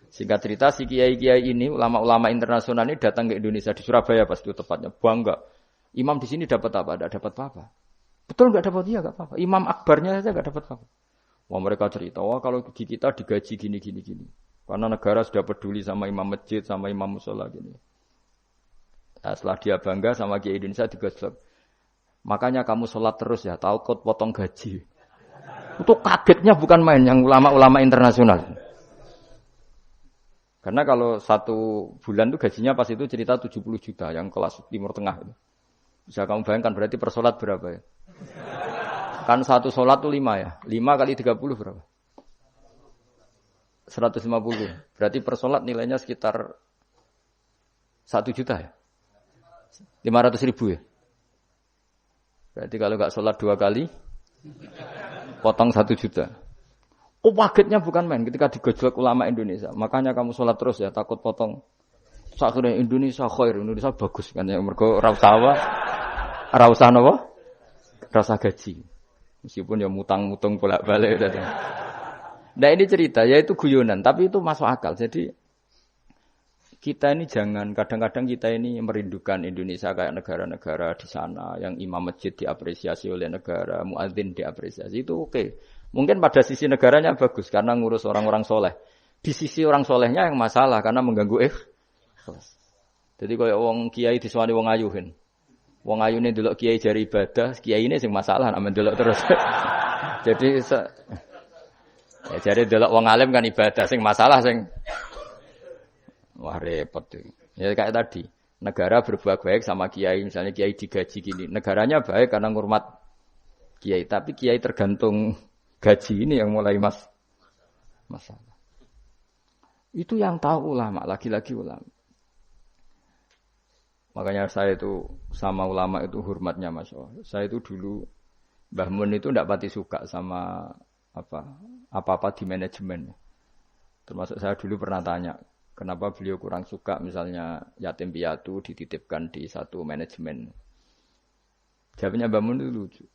Singkat cerita si kiai-kiai ini, ulama-ulama internasional ini datang ke Indonesia di Surabaya pas itu tepatnya. Bangga. Imam di sini dapat apa? Tidak dapat apa-apa. Betul nggak dapat dia nggak apa-apa. Imam akbarnya saja nggak dapat apa-apa. Wah mereka cerita, wah kalau di kita digaji gini. Karena negara sudah peduli sama imam masjid, sama imam musola gini. Nah, setelah dia bangga sama kiai Indonesia digaji. Makanya kamu sholat terus ya, takut potong gaji. Itu kagetnya bukan main yang ulama-ulama internasional. Karena kalau satu bulan itu gajinya pas itu cerita 70 juta yang kelas Timur Tengah itu. Bisa kamu bayangkan berarti per sholat berapa ya? Kan satu sholat itu 5 ya. 5 kali 30 berapa? 150. Berarti per sholat nilainya sekitar 1 juta ya? 500 ribu ya? Berarti kalau nggak sholat 2 kali, potong 1 juta. Oh kagetnya bukan main ketika digojlok ulama Indonesia. Makanya kamu sholat terus ya, takut potong. Akhirnya Indonesia khair, Indonesia bagus kan ya. Mergo ra usah napa? Ra usah gaji. Meskipun ya mutang-mutung bolak-balik. Nah ini cerita, yaitu guyonan, tapi itu masuk akal. Jadi kita ini jangan, kadang-kadang kita ini merindukan Indonesia kayak negara-negara di sana yang imam masjid diapresiasi oleh negara, muadzin diapresiasi, itu oke. Mungkin pada sisi negaranya bagus karena ngurus orang-orang soleh. Di sisi orang solehnya yang masalah karena mengganggu ikhlas. Jadi kalau wong kiai disuwani wong ayuhin. Wong ayune delok kiai jari ibadah, kiai ini sing masalah nek mendelok terus. Jadi ya jari delok wong alim kan ibadah, sing masalah sing wah repot tuh. Ya kayak tadi, negara berbuat baik sama kiai, misalnya kiai digaji gini. Negaranya baik karena ngurmat kiai, tapi kiai tergantung gaji ini yang mulai masalah. Itu yang tahu ulama, lagi-lagi ulama. Makanya saya itu sama ulama itu hormatnya Mas. Saya itu dulu Mbah Mun itu ndak pati suka sama apa-apa di manajemen. Termasuk saya dulu pernah tanya, kenapa beliau kurang suka misalnya yatim piatu dititipkan di satu manajemen. Jawabnya Mbah Mun itu lucu.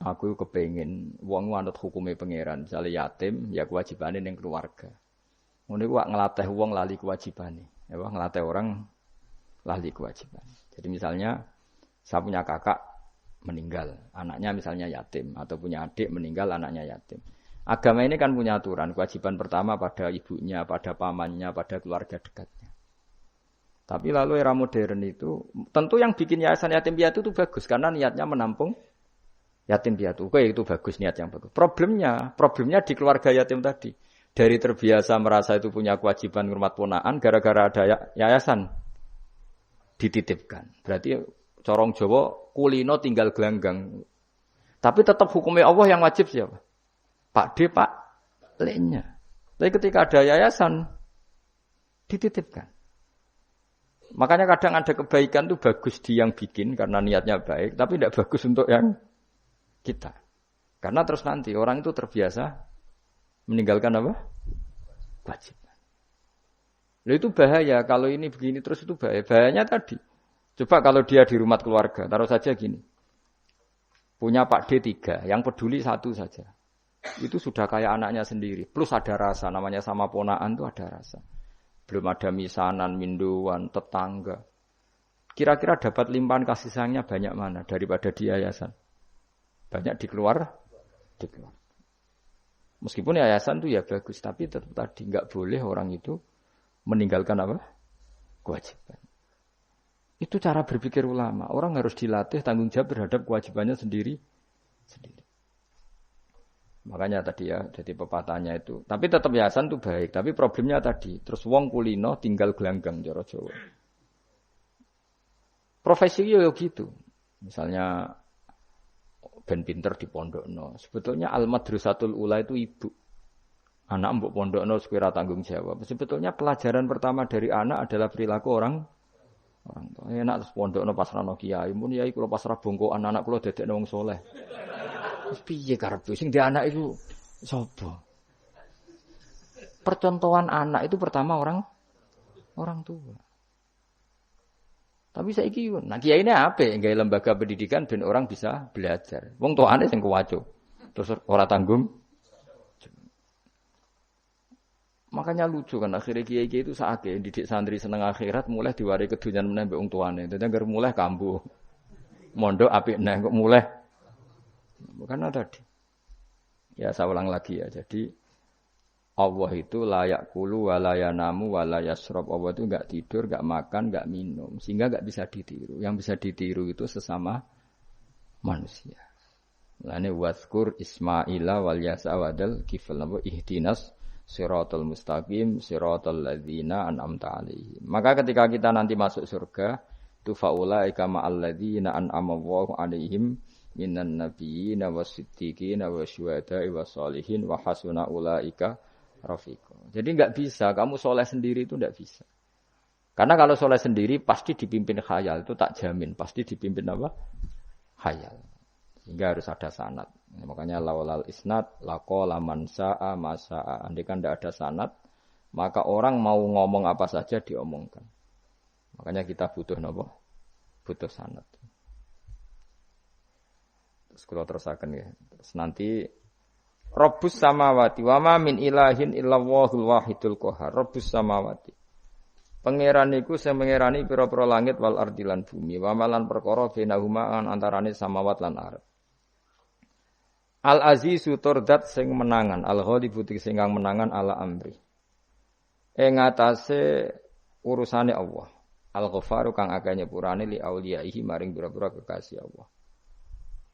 Aku kepengin wong anut hukume pangeran, misalnya yatim ya kewajibane ning keluarga. Ngono iku ngelatih wong lali kewajibane. Ya ngelatih orang lali kewajiban. Jadi misalnya saya punya kakak meninggal, anaknya misalnya yatim, atau punya adik meninggal, anaknya yatim. Agama ini kan punya aturan, kewajiban pertama pada ibunya, pada pamannya, pada keluarga dekatnya. Tapi lalu era modern itu, tentu yang bikin yayasan yatim piatu itu bagus, karena niatnya menampung yatim piatu. Oke, itu bagus, niat yang bagus. Problemnya di keluarga yatim tadi. Dari terbiasa merasa itu punya kewajiban ngurmat ponaan, gara-gara ada yayasan dititipkan. Berarti corong Jawa kulino tinggal gelanggang. Tapi tetap hukumnya Allah yang wajib siapa? Pak D, Pak L-nya. Tapi ketika ada yayasan dititipkan. Makanya kadang ada kebaikan itu bagus di yang bikin karena niatnya baik, tapi tidak bagus untuk yang kita. Karena terus nanti orang itu terbiasa meninggalkan apa? Wajib. Lalu itu bahaya, kalau ini begini terus itu bahaya. Bahayanya tadi, coba kalau dia di rumah keluarga, taruh saja gini. Punya Pak D 3, yang peduli 1 saja. Itu sudah kayak anaknya sendiri. Plus ada rasa, namanya sama ponaan itu ada rasa. Belum ada misanan, minduan, tetangga. Kira-kira dapat limpahan kasih sayangnya banyak mana daripada di yayasan? Banyak di keluar. Meskipun yayasan itu ya bagus, tapi tetap tadi nggak boleh orang itu meninggalkan apa? Kewajiban. Itu cara berpikir ulama. Orang harus dilatih tanggung jawab terhadap kewajibannya sendiri. Makanya tadi ya, jadi pepatahnya itu. Tapi tetap yayasan itu baik. Tapi problemnya tadi, terus wong kulino tinggal gelanggang cara Jawa. Profesi yo gitu. Misalnya ben pinter di pondokno. Sebetulnya al-madrasatul ula itu ibu. Anak mbok pondokno sekira tanggung jawab. Sebetulnya pelajaran pertama dari anak adalah perilaku orang tua. Enak terus pondokno pas rano kiai, mun yai kula pas ra bongkokan anak kula dadekno wong saleh. Wis piye karepe sing di anak iku sapa? Percontohan anak itu pertama orang tua. Tapi saiki nah kiai ini apik gawe lembaga pendidikan ben orang bisa belajar. Wong tuane sing kuwaco. Terus ora tanggung. Makanya lucu kan akhirnya kiai-kiai itu sakake didik santri seneng akhirat mulai diwari kedunyan meneh mbek wong tuane. Dadi anggere mulai kambuh. Mondok apik neh kok mulai. Bukan tadi. Ya saya ulang lagi ya. Jadi Allah itu layak kulu walayanamu walayasrob. Allah itu enggak tidur, enggak makan, enggak minum. Sehingga enggak bisa ditiru. Yang bisa ditiru itu sesama manusia. Lane wazkur Ismaila wal yasa wadal kifal nabo ihdinas siratal mustaqim siratal ladzina an'amta alaihim. Maka ketika kita nanti masuk surga, tu faulaika ma'al ladzina an'ama Allahu alaihim minan nabiyyin wasiddiqin wasyuhada'i wassalihin wa hasuna ulaika rafiqa. Jadi enggak bisa kamu soleh sendiri itu enggak bisa. Karena kalau soleh sendiri pasti dipimpin khayal, itu tak jamin pasti dipimpin apa? Khayal. Sehingga harus ada sanad. Makanya laulal isnad laqala man sa'a ma sa'a. Andai kan enggak ada sanad, maka orang mau ngomong apa saja diomongkan. Makanya kita butuh napa? Butuh sanad. Terus kalau terusakan ya. Terus nanti Rabbus samawati wa ma min ilahin illallahul wahidul qahar. Rabbus samawati. Pangeran iku sing pangerani pira-pira langit wal ardi lan bumi. Wa malan perkara bainahuma antarane samawat lan ardh. Al azizu turdat sing menangan, al ghalibu sing kang menangan ala amri. Ing atase urusane Allah. Al ghafaru kang akeh nyepurane li auliyaihi maring pira-pira kekasih Allah.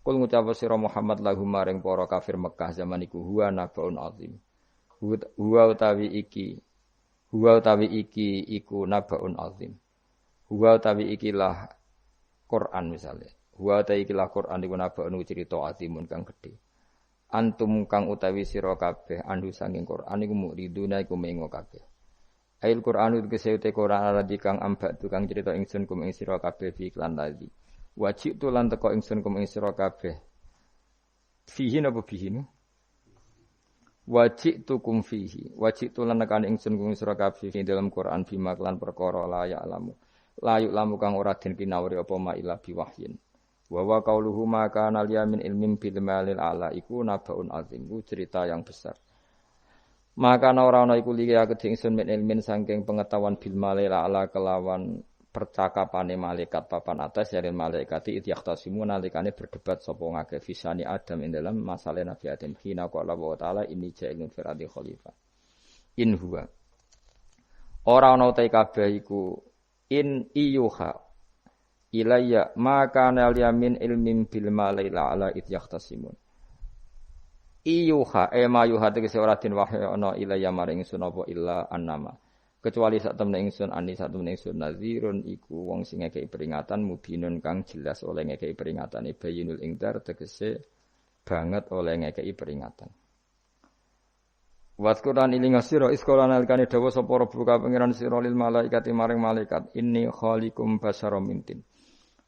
Kul ngucap sira Muhammad lahum maring para kafir Mekah zaman iku huwa nabaun azim. Huwa utawi iki iku nabaun azim. Huwa utawi ikilah Quran misalnya. Huwa utawi ikilah Quran iku nabaun cerita azimun kang gedhe. Antum kang utawi sira kabeh andu saking Quran iku muriduna iku mengo kabeh. Ail Qur'anu kesehute Qur'an alladzi kang ambak tukang cerita ingsun kum ing sira kabeh fi iklan ladzi. Wajib tu lan teko ingsun kum ing sira kabeh. Fihi napa bihi? Wajib tu kum fihi. Wajib tu lan nekan ingsun kum sira kabeh fi dalam Qur'an bima lan perkara la ya alamu. Layuk lamu kang ora den kinawari apa ma ila biwahyin. Wa wa qauluhu ma kana liyamin ilmin bil malil ala iku nabaun azim. Itu cerita yang besar. Maka ora ana iku liya kedhe ingsun min ilmin saking pengetahuan bil malaila ala kelawan percakapane malaikat papan atas dari malaikati idyaqtasimu nalikane berdebat sapa ngake fisani Adam ing dalam masalah Nabi Adam hina qala wa taala inni ja'ilun fil ardi khalifah in huwa ora ana te kabeh iku in iyuha ilayya maka nal yamin ilmin bil malaila ala idyaqtasimun iyuha ma yuha tegese ora den wahyu ana ilaya maring ingsun apa illa annama kecuali sak temne ingsun sak temne ingsun nazirun iku wong sing ngekeki peringatan mubinun kang jelas oleh ngekeki peringatan bayinul ingdar tegese banget oleh ngekeki peringatan waskuran iling sira iskolan alkane dawa sapa rabbuka pangeran sira lil malaikati maring malaikat inni khaliqum basyaram mintin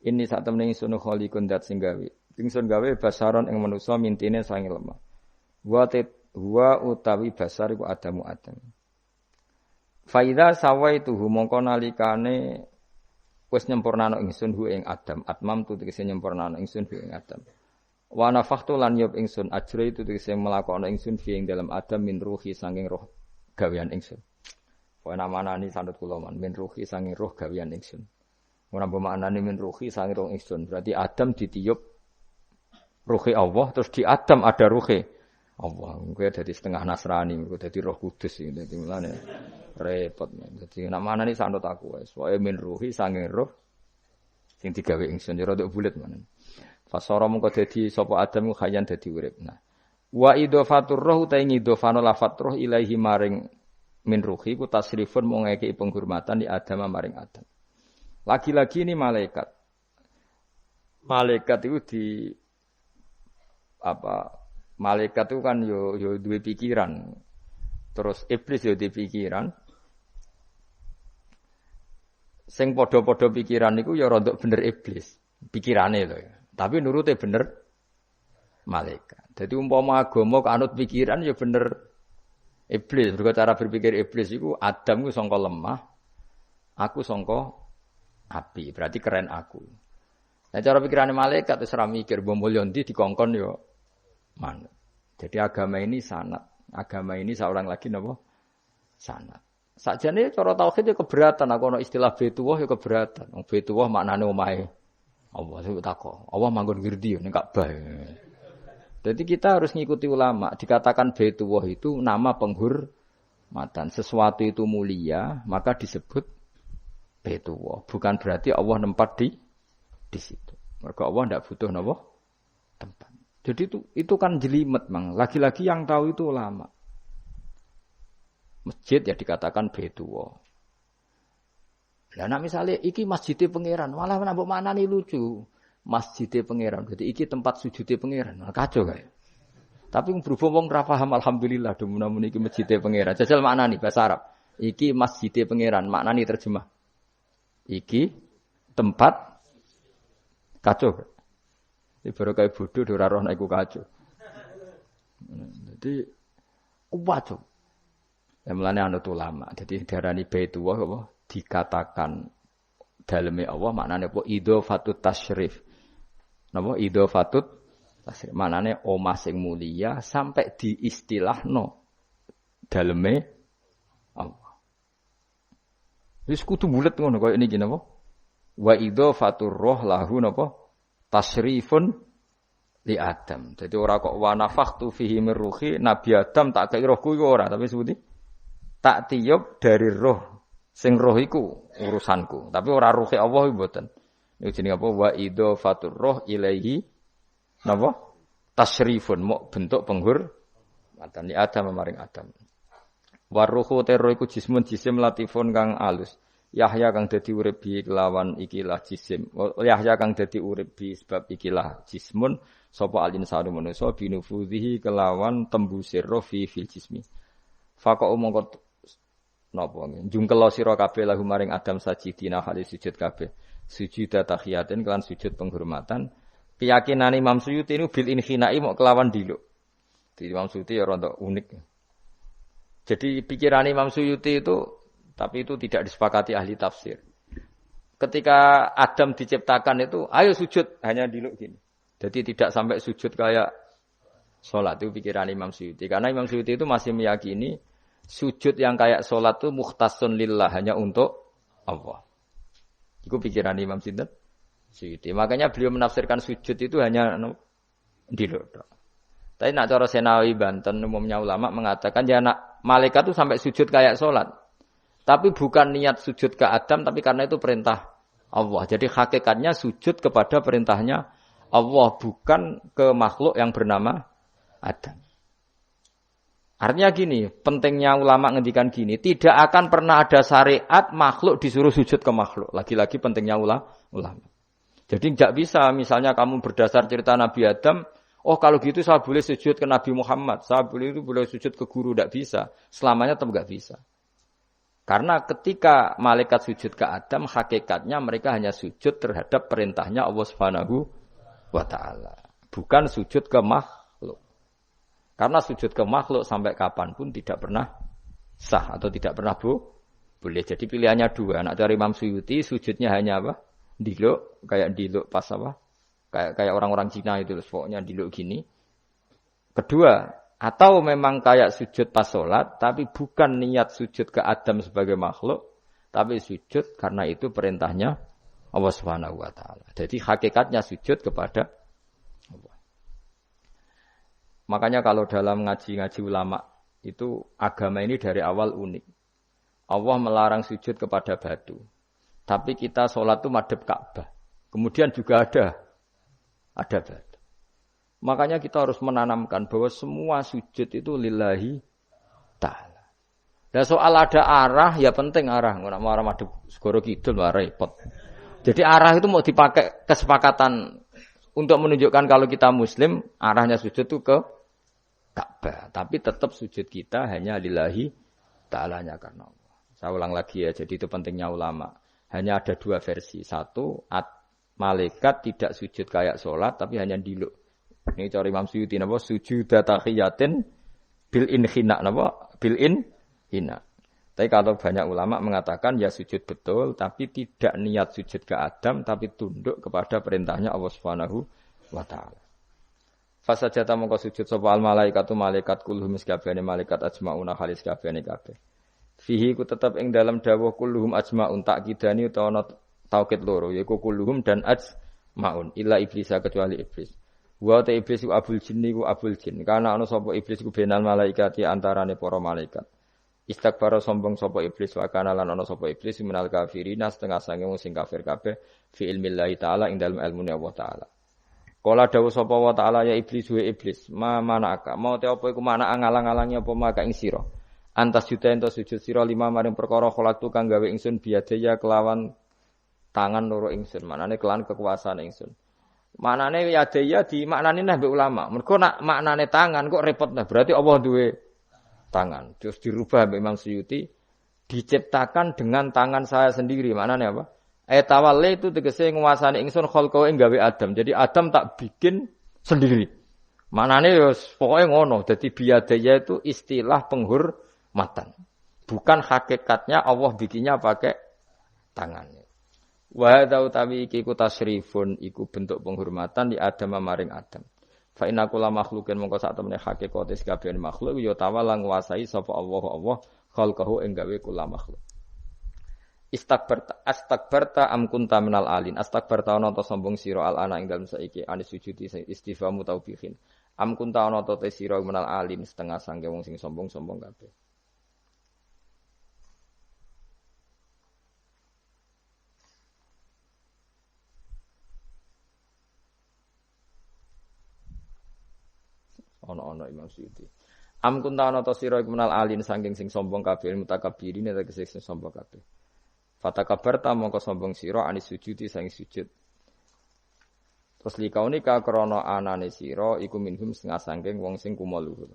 inni sak temne ingsun khaliqun dat sing gawe ingsun gawe basyaron ing manusa mintine sange lemah wa utawi basar iku Adamu Adam. Faida sawaituhu mongko nalikane wis nyempurnana ingsun hu ing Adam. Atmam tu tegese nyempurnana ingsun hu ing Adam. Wa nafakhtu lan yub ingsun ajra itu tegese melakona ingsun fi ing dalam Adam min ruhi saking roh gawean ingsun. Wa namanani sandut kula man min ruhi saking roh gawean ingsun. Ora bermaknane min ruhi saking roh ingsun. Berarti Adam ditiup ruhi Allah terus di Adam ada ruhi Allah, kowe dadi setengah Nasrani, kowe dadi Roh Kudus iki, dadi mulane repot. Dadi nek manane sanut aku wis, wae min ruhi sange roh sing digawe ingsun ya rada bulet manen. Fasara mengko dadi sapa Adam khayan dadi urip. Nah, wa idhafatur roh utahe ngidhofano lafat roh ilahi maring min ruhi ku tasrifun mung ngekeki penghormatan di Adam maring Adam. Lagi-lagi ini malaikat. Malaikat itu malaikat itu kan yo duwe pikiran. Terus iblis yo duwe pikiran. Sing padha-padha pikiran niku ya rada bener iblis. Pikirane lho. Tapi nurute bener malaikat. Jadi umpama agama kanut pikiran ya bener iblis. Mergo cara berpikir iblis iku Adam ku sangka lemah, aku sangka api. Berarti keren aku. Nah cara pikirane malaikat wis ora mikir mbok mulya ndi dikongkon yo manut. Jadi agama ini sanad. Agama ini seorang lagi napa? Sanad. Sakjane cara tauhid ya keberatan. Aku ana istilah Baitullah ya keberatan. Wong Baitullah maknane omahe Allah sing takok. Allah manggon ngerdi ning Ka'bah. Jadi kita harus ngikuti ulama. Dikatakan Baitullah itu nama penghormatan. Sesuatu itu mulia, maka disebut Baitullah. Bukan berarti Allah nempat di situ. Mergo Allah ndak butuh napa? Tempat. Jadi itu kan jelimet, Mang. Lagi-lagi yang tahu itu ulama. Masjid ya dikatakan Baitullah. Lah nek misale iki masjidé pangeran, malah nambah maknane lucu. Masjidé pangeran, berarti iki tempat sujudé pangeran. Kacau kae. Tapi berhubung wong ora paham alhamdulillah demun iki masjidé pangeran. Jajal maknane bahasa Arab. Iki masjidé pangeran, maknane terjemah. Iki tempat kacau. Iki baru kayak bodoh ora roh nek iku kacau. Jadi kuat. Ya mulane anut ulama. Jadi diarani Baitullah apa? Dikatakan daleme Allah maknane apa? Idhofatut tasyrif. Napa idhofatut tasyrif? Maknane omah sing mulia sampai diistilahno daleme Allah. Wis kudu bulet ngono kaya niki napa? Wa idhofatur roh lahu napa? Tasrifun li Adam. Jadi ora kok wa nafakhtu fihi min ruhi Nabi Adam tak kei rohku iku ora, tapi sebuti tak tiup dari roh sing roh iku urusanku. Tapi ora ruhi Allah iku mboten. Niku jenenge apa? Wa idhafatur roh ilaihi napa? Tasrifun mok bentuk penghormatan li Adam maring Adam. Wa ruhu terro iku jismun jisim latifun kang alus. Yahya kang dadi urip bi kelawan ikilah jisim. Yahya kang dadi urip bi sebab ikilah jismun sapa al-insanu manusa binufudhihi kelawan tembusir roh fi fil jismi. Faqa mongko napa njungkel sira kabeh lahu maring Adam sajidina hale sujud kabeh. Sujud tahiyatin kelan sujud penghormatan. Keyakinan Imam Suyuti ini bil inhinai mau kelawan diluk. Di Imam Suyuti ya rada unik. Jadi pikiran Imam Suyuti itu tapi itu tidak disepakati ahli tafsir. Ketika Adam diciptakan itu ayo sujud hanya diluk gini. Jadi tidak sampai sujud kayak salat itu pikiran Imam Suyuti. Karena Imam Suyuti itu masih meyakini sujud yang kayak salat itu mukhtasun lillah hanya untuk Allah. Itu pikiran Imam Suyuti. Makanya beliau menafsirkan sujud itu hanya diluk. Tapi nak cara Senawi Banten umumnya ulama mengatakan ya nak malaikat itu sampai sujud kayak salat. Tapi bukan niat sujud ke Adam tapi karena itu perintah Allah. Jadi hakikatnya sujud kepada perintahnya Allah bukan ke makhluk yang bernama Adam. Artinya gini, pentingnya ulama ngendikan gini, tidak akan pernah ada syariat makhluk disuruh sujud ke makhluk. Lagi-lagi pentingnya ulama. Jadi tidak bisa misalnya kamu berdasar cerita Nabi Adam, oh kalau gitu saya boleh sujud ke Nabi Muhammad, saya boleh sujud ke guru, tidak bisa. Selamanya tetap tidak bisa. Karena ketika malaikat sujud ke Adam, hakikatnya mereka hanya sujud terhadap perintahnya Allah Subhanahu wa Ta'ala. Bukan sujud ke makhluk. Karena sujud ke makhluk sampai kapanpun tidak pernah sah atau tidak pernah boleh. Jadi pilihannya dua. Nak cari Imam Suyuti sujudnya hanya apa? Diluk, kayak diluk pas apa? Kayak orang-orang Cina itu pokoknya diluk gini. Kedua, atau memang kayak sujud pas sholat, tapi bukan niat sujud ke Adam sebagai makhluk, tapi sujud karena itu perintahnya Allah Subhanahu wa Ta'ala. Jadi hakikatnya sujud kepada Allah. Makanya kalau dalam ngaji-ngaji ulama itu agama ini dari awal unik. Allah melarang sujud kepada batu. Tapi kita sholat itu madhep Ka'bah. Kemudian juga ada batu. Makanya kita harus menanamkan bahwa semua sujud itu lillahi ta'ala. Dan soal ada arah, ya penting arah. Nggak mau arah madhep segoro kidul, repot. Jadi arah itu mau dipakai kesepakatan untuk menunjukkan kalau kita muslim, arahnya sujud itu ke Ka'bah, tapi tetap sujud kita hanya lillahi ta'alanya karena Allah. Saya ulang lagi ya, jadi itu pentingnya ulama. Hanya ada dua versi. Satu, malaikat tidak sujud kayak sholat, tapi hanya diluk. Ini cara Imam Suyuti, napa? Sujud tahiyatin bil inhina, napa? Bil inhina. Tapi kalau banyak ulama mengatakan ya sujud betul, tapi tidak niat sujud ke Adam, tapi tunduk kepada perintahnya Allah Subhanahu wa Ta'ala. Fasajata mongko sujud sapa al malaikatu malaikat kulluhum sakabehane malaikat ajmauna khalis kabehane kabeh. Fihi ku tetep ing dalam dawuh kulluhum ajmaun takkidani utawa taukid loro yaiku kulluhum dan ajmaun illa iblis kecuali iblis. Wa ta iblis ku abul jinni ku abul jin. Karena ana sapa iblis ku benal malaikati antarane para malaikat. Istakbara sombong sapa iblis wa kana lan ana sapa iblis minal kafirina setengah sange wong sing kafir kabeh fi ilmillahi taala ing dalem ilmune Allah taala. Kala dawuh sapa wa ta'ala ya iblis wa iblis ma manaka mau te apa iku mana ngalang-alangi apa maka ing sira antas juta ento sujud sira lima maring perkara kholatu kang gawe ingsun biadaya kelawan tangan loro ingsun manane kelan kekuasaan ingsun manane yadaya di maknane nah mbek ulama mergo nak maknane tangan kok repot nah berarti Allah duwe tangan terus dirubah mbek Imam Suyuti diciptakan dengan tangan saya sendiri maknane apa Tawalle itu tegese nguasani ingsun khalqo ing gawe Adam. Jadi Adam tak bikin sendiri. Manane ya pokoke ngono. Dadi biadaya itu istilah penghormatan. Bukan hakikatnya Allah bikinnya pakai tangannya. Wa hadza utawi iki ku tasrifun iku bentuk penghormatan di Adam maring Adam. Fa inna kulla makhluqin mongko sak temene hakikate sakabehane makhluk ya tawala nguasai sapa Allah khalqahu ing gawe kula makhluk. Astakbarta am kunta minal alin. Astakbarta ana ta sombong sira al ana ing dalem saiki anis sujudi istifamu taubihin. Am kunta ana ta sira minal alin setengah sangge wong sing sombong-sombong kabeh. Ana Imam Suyuti. Am kunta ana ta sira minal alin saking sing sombong kabeh mutakabbirin tegese sing sombong kabeh. Fatakabarta mongko sombong sira anis sujudi sang sujud. Terus likaunika krana anane sira iku minhum setengah saking wong sing kumo luhur.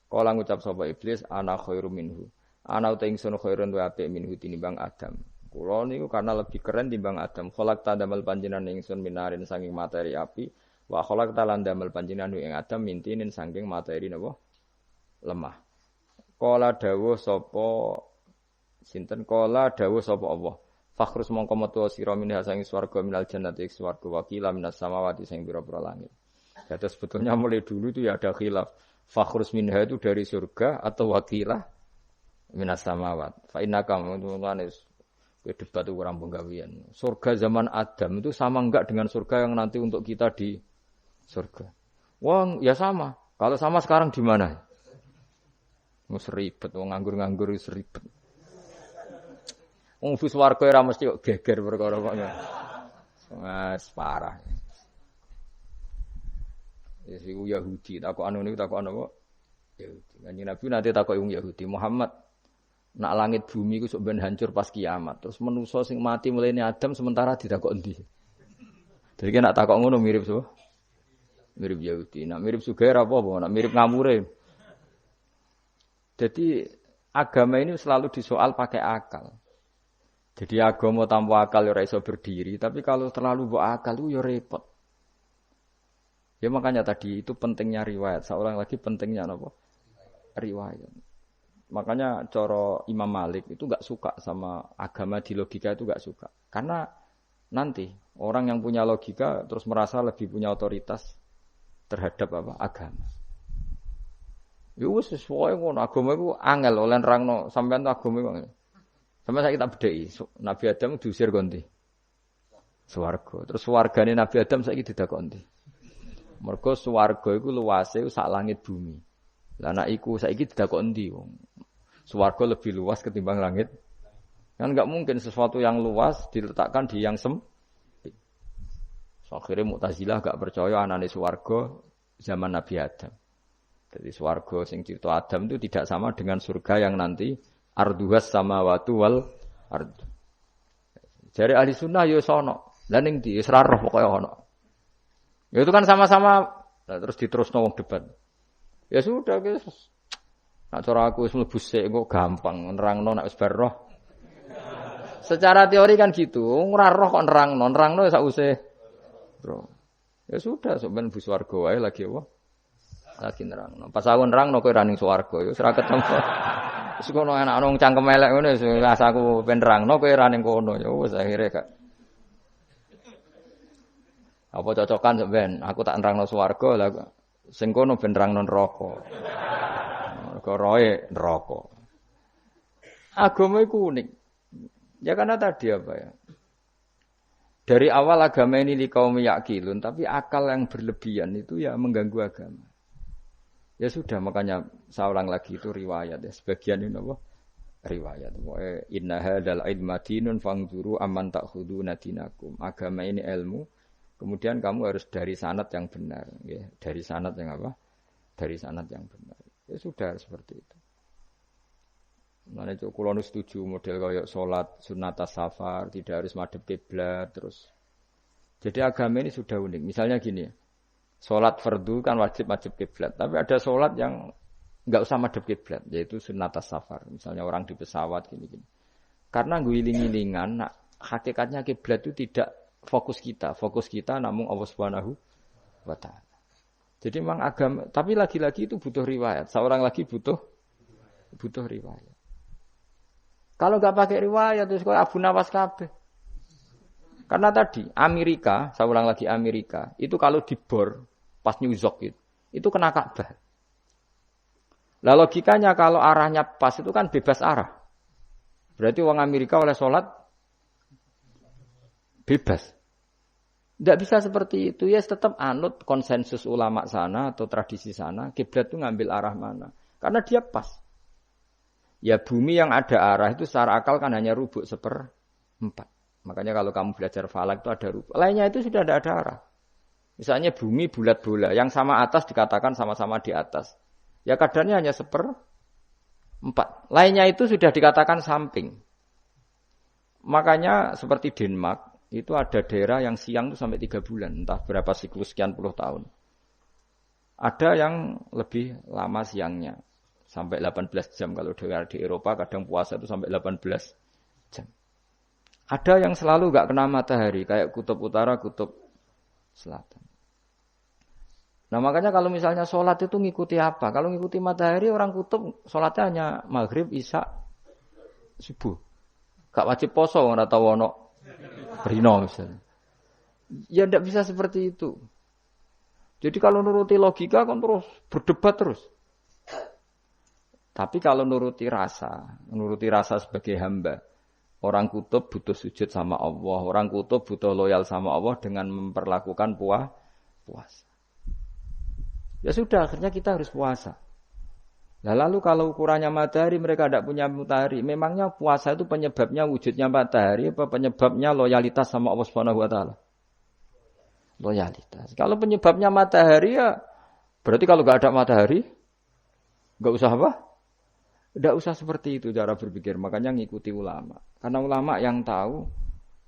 Kala ngucap sapa iblis ana khairu minhu. Ana uta ingsun khairun wa apik minhu tinimbang Adam. Kula niku karena lebih keren timbang Adam. Kholak tandamel panjenengan ingsun minarin saking materi api, wa kholak talan damel panjenengan ing Adam mintinin saking materi napa? Lemah. Kala dawuh sapa sinten kala dawuh sapa Allah. Fakhrus mongko metu sira minha saking swarga minal jannati swarga wa qila minas samawati sing pira-pira langit. Jadi sebetulnya mulai dulu itu ya ada khilaf. Fakhrus minha itu dari surga atau wakilah minas samawat. Fa innaka mutunanis debat orang penggawean. Surga zaman Adam itu sama enggak dengan surga yang nanti untuk kita di surga? Wah, ya sama. Kalau sama sekarang di mana? Mus ribet, wong nganggur-nganggur wis ribet. Wong wis warga ora mesti kok geger perkara kok. Wes parah. Ya si Yahudi takok anu niku takok apa? Yahudi. Kanjeng Nabi nanti takok wong Yahudi, Muhammad nak langit bumi ku sok ben hancur pas kiamat. Terus manusa sing mati mulai Adam sementara ditakok endi? Jadi nak takok ngono mirip so. Mirip Yahudi. Nak mirip Sugair apa? Nak mirip ngamure. Jadi agama ini selalu disoal pakai akal. Jadi agama tanpa akal ya ora iso berdiri, tapi kalau terlalu mbok akal itu ya repot. Ya makanya tadi itu pentingnya riwayat. Seorang lagi pentingnya apa? Riwayat. Makanya coro Imam Malik itu enggak suka sama agama di logika itu enggak suka. Karena nanti orang yang punya logika terus merasa lebih punya otoritas terhadap apa? Agama. Ya wis sesuai ngono agama iku angel oleh nerangno sampean tuh agama iku. Sampai saiki tak bedheki. Nabi Adam diusir kondi. Swarga. Terus swargane Nabi Adam saiki didakoni. Mergo swarga iku luase sak langit bumi. Lah nek iku saiki didakoni ndi wong. Swarga lebih luas ketimbang langit. Kan enggak mungkin sesuatu yang luas diletakkan di yang sempit. So, akhirnya Mu'tazilah enggak percaya anane swarga zaman Nabi Adam. Jadi swarga sing cipta Adam itu tidak sama dengan surga yang nanti arduhas samawati wal ard. Jare ahli sunnah ya sono. Lah ning ndi wis ra roh pokoke ono. Ya itu kan sama-sama terus diterusno wong debat. Ya sudah guys. Nak cara aku wis mlebu sik kok gampang nerangno nek wis bar roh. Secara teori kan gitu, ora roh kok nerangno sause. Bro. Ya sudah sampean mlebu swarga wae lagi apa? Lagi nerangno. Pas aku nerangno kowe ra ning swarga ya wis ra ketemu. Wis kono enak nang cangkem elek ngono wis aku ben nerangno kowe ra ning kono ya wis akhire gak. Apa cocokan sampean? Aku tak nerangno swarga lah sing kono ben nerangno neraka. Roe neraka. Agama itu unik. Ya karena tadi apa ya? Dari awal agama ini kaum yakilun, tapi akal yang berlebihan itu ya mengganggu agama. Ya sudah makanya saya ulang lagi itu riwayat ya. Sebagian ini apa? Riwayat. Inna hadzal ilma dinun fangzuru amman ta'khuduna dinakum. Agama ini ilmu. Kemudian kamu harus dari sanad yang benar, ya. Dari sanad yang apa? Dari sanad yang benar. Ya sudah seperti itu. Mana cuk kula nu setuju model kayak salat sunat safar, tidak harus madhep kiblat terus. Jadi agama ini sudah unik. Misalnya gini, salat fardu kan wajib kiblat, tapi ada salat yang enggak usah madhep kiblat, yaitu sunat safar. Misalnya orang di pesawat gini-gini. Karena guling-gilingan, nah, hakikatnya kiblat itu tidak fokus kita namun Allah Subhanahu wa taala. Jadi memang agama, tapi lagi-lagi itu butuh riwayat. Seorang lagi butuh riwayat. Kalau enggak pakai riwayat terus koyo Abu Nawas kabeh. Karena tadi Amerika, saya ulang lagi Amerika, itu kalau dibor pas New York itu kena Ka'bah. Lah logikanya kalau arahnya pas itu kan bebas arah. Berarti orang Amerika oleh sholat bebas. Tidak bisa seperti itu, ya tetap anut konsensus ulama sana atau tradisi sana, kiblat itu ngambil arah mana. Karena dia pas. Ya bumi yang ada arah itu secara akal kan hanya rubuk 1/4. Makanya kalau kamu belajar falak itu ada rubuk. Lainnya itu sudah tidak ada arah. Misalnya bumi bulat bola, yang sama atas dikatakan sama-sama di atas. Ya kadarnya hanya 1/4. Lainnya itu sudah dikatakan samping. Makanya seperti Denmark, itu ada daerah yang siang itu sampai 3 bulan, entah berapa siklus sekian puluh tahun. Ada yang lebih lama siangnya, sampai 18 jam. Kalau di Eropa kadang puasa itu sampai 18 jam. Ada yang selalu enggak kena matahari, kayak kutub utara, kutub selatan. Nah makanya kalau misalnya sholat itu ngikuti apa? Kalau ngikuti matahari orang kutub sholatnya hanya maghrib, isya, subuh. Gak wajib poso, nggak tahu ono rino misalnya. Ya tidak bisa seperti itu. Jadi kalau nuruti logika kan terus berdebat terus. Tapi kalau nuruti rasa sebagai hamba, orang kutub butuh sujud sama Allah, orang kutub butuh loyal sama Allah dengan memperlakukan puasa. Ya sudah, akhirnya kita harus puasa. Nah, lalu kalau ukurannya matahari, mereka tidak punya matahari. Memangnya puasa itu penyebabnya wujudnya matahari, apa penyebabnya loyalitas sama Allah Subhanahu wa taala? Loyalitas. Kalau penyebabnya matahari ya berarti kalau enggak ada matahari enggak usah apa? Enggak usah seperti itu cara berpikir. Makanya ngikuti ulama. Karena ulama yang tahu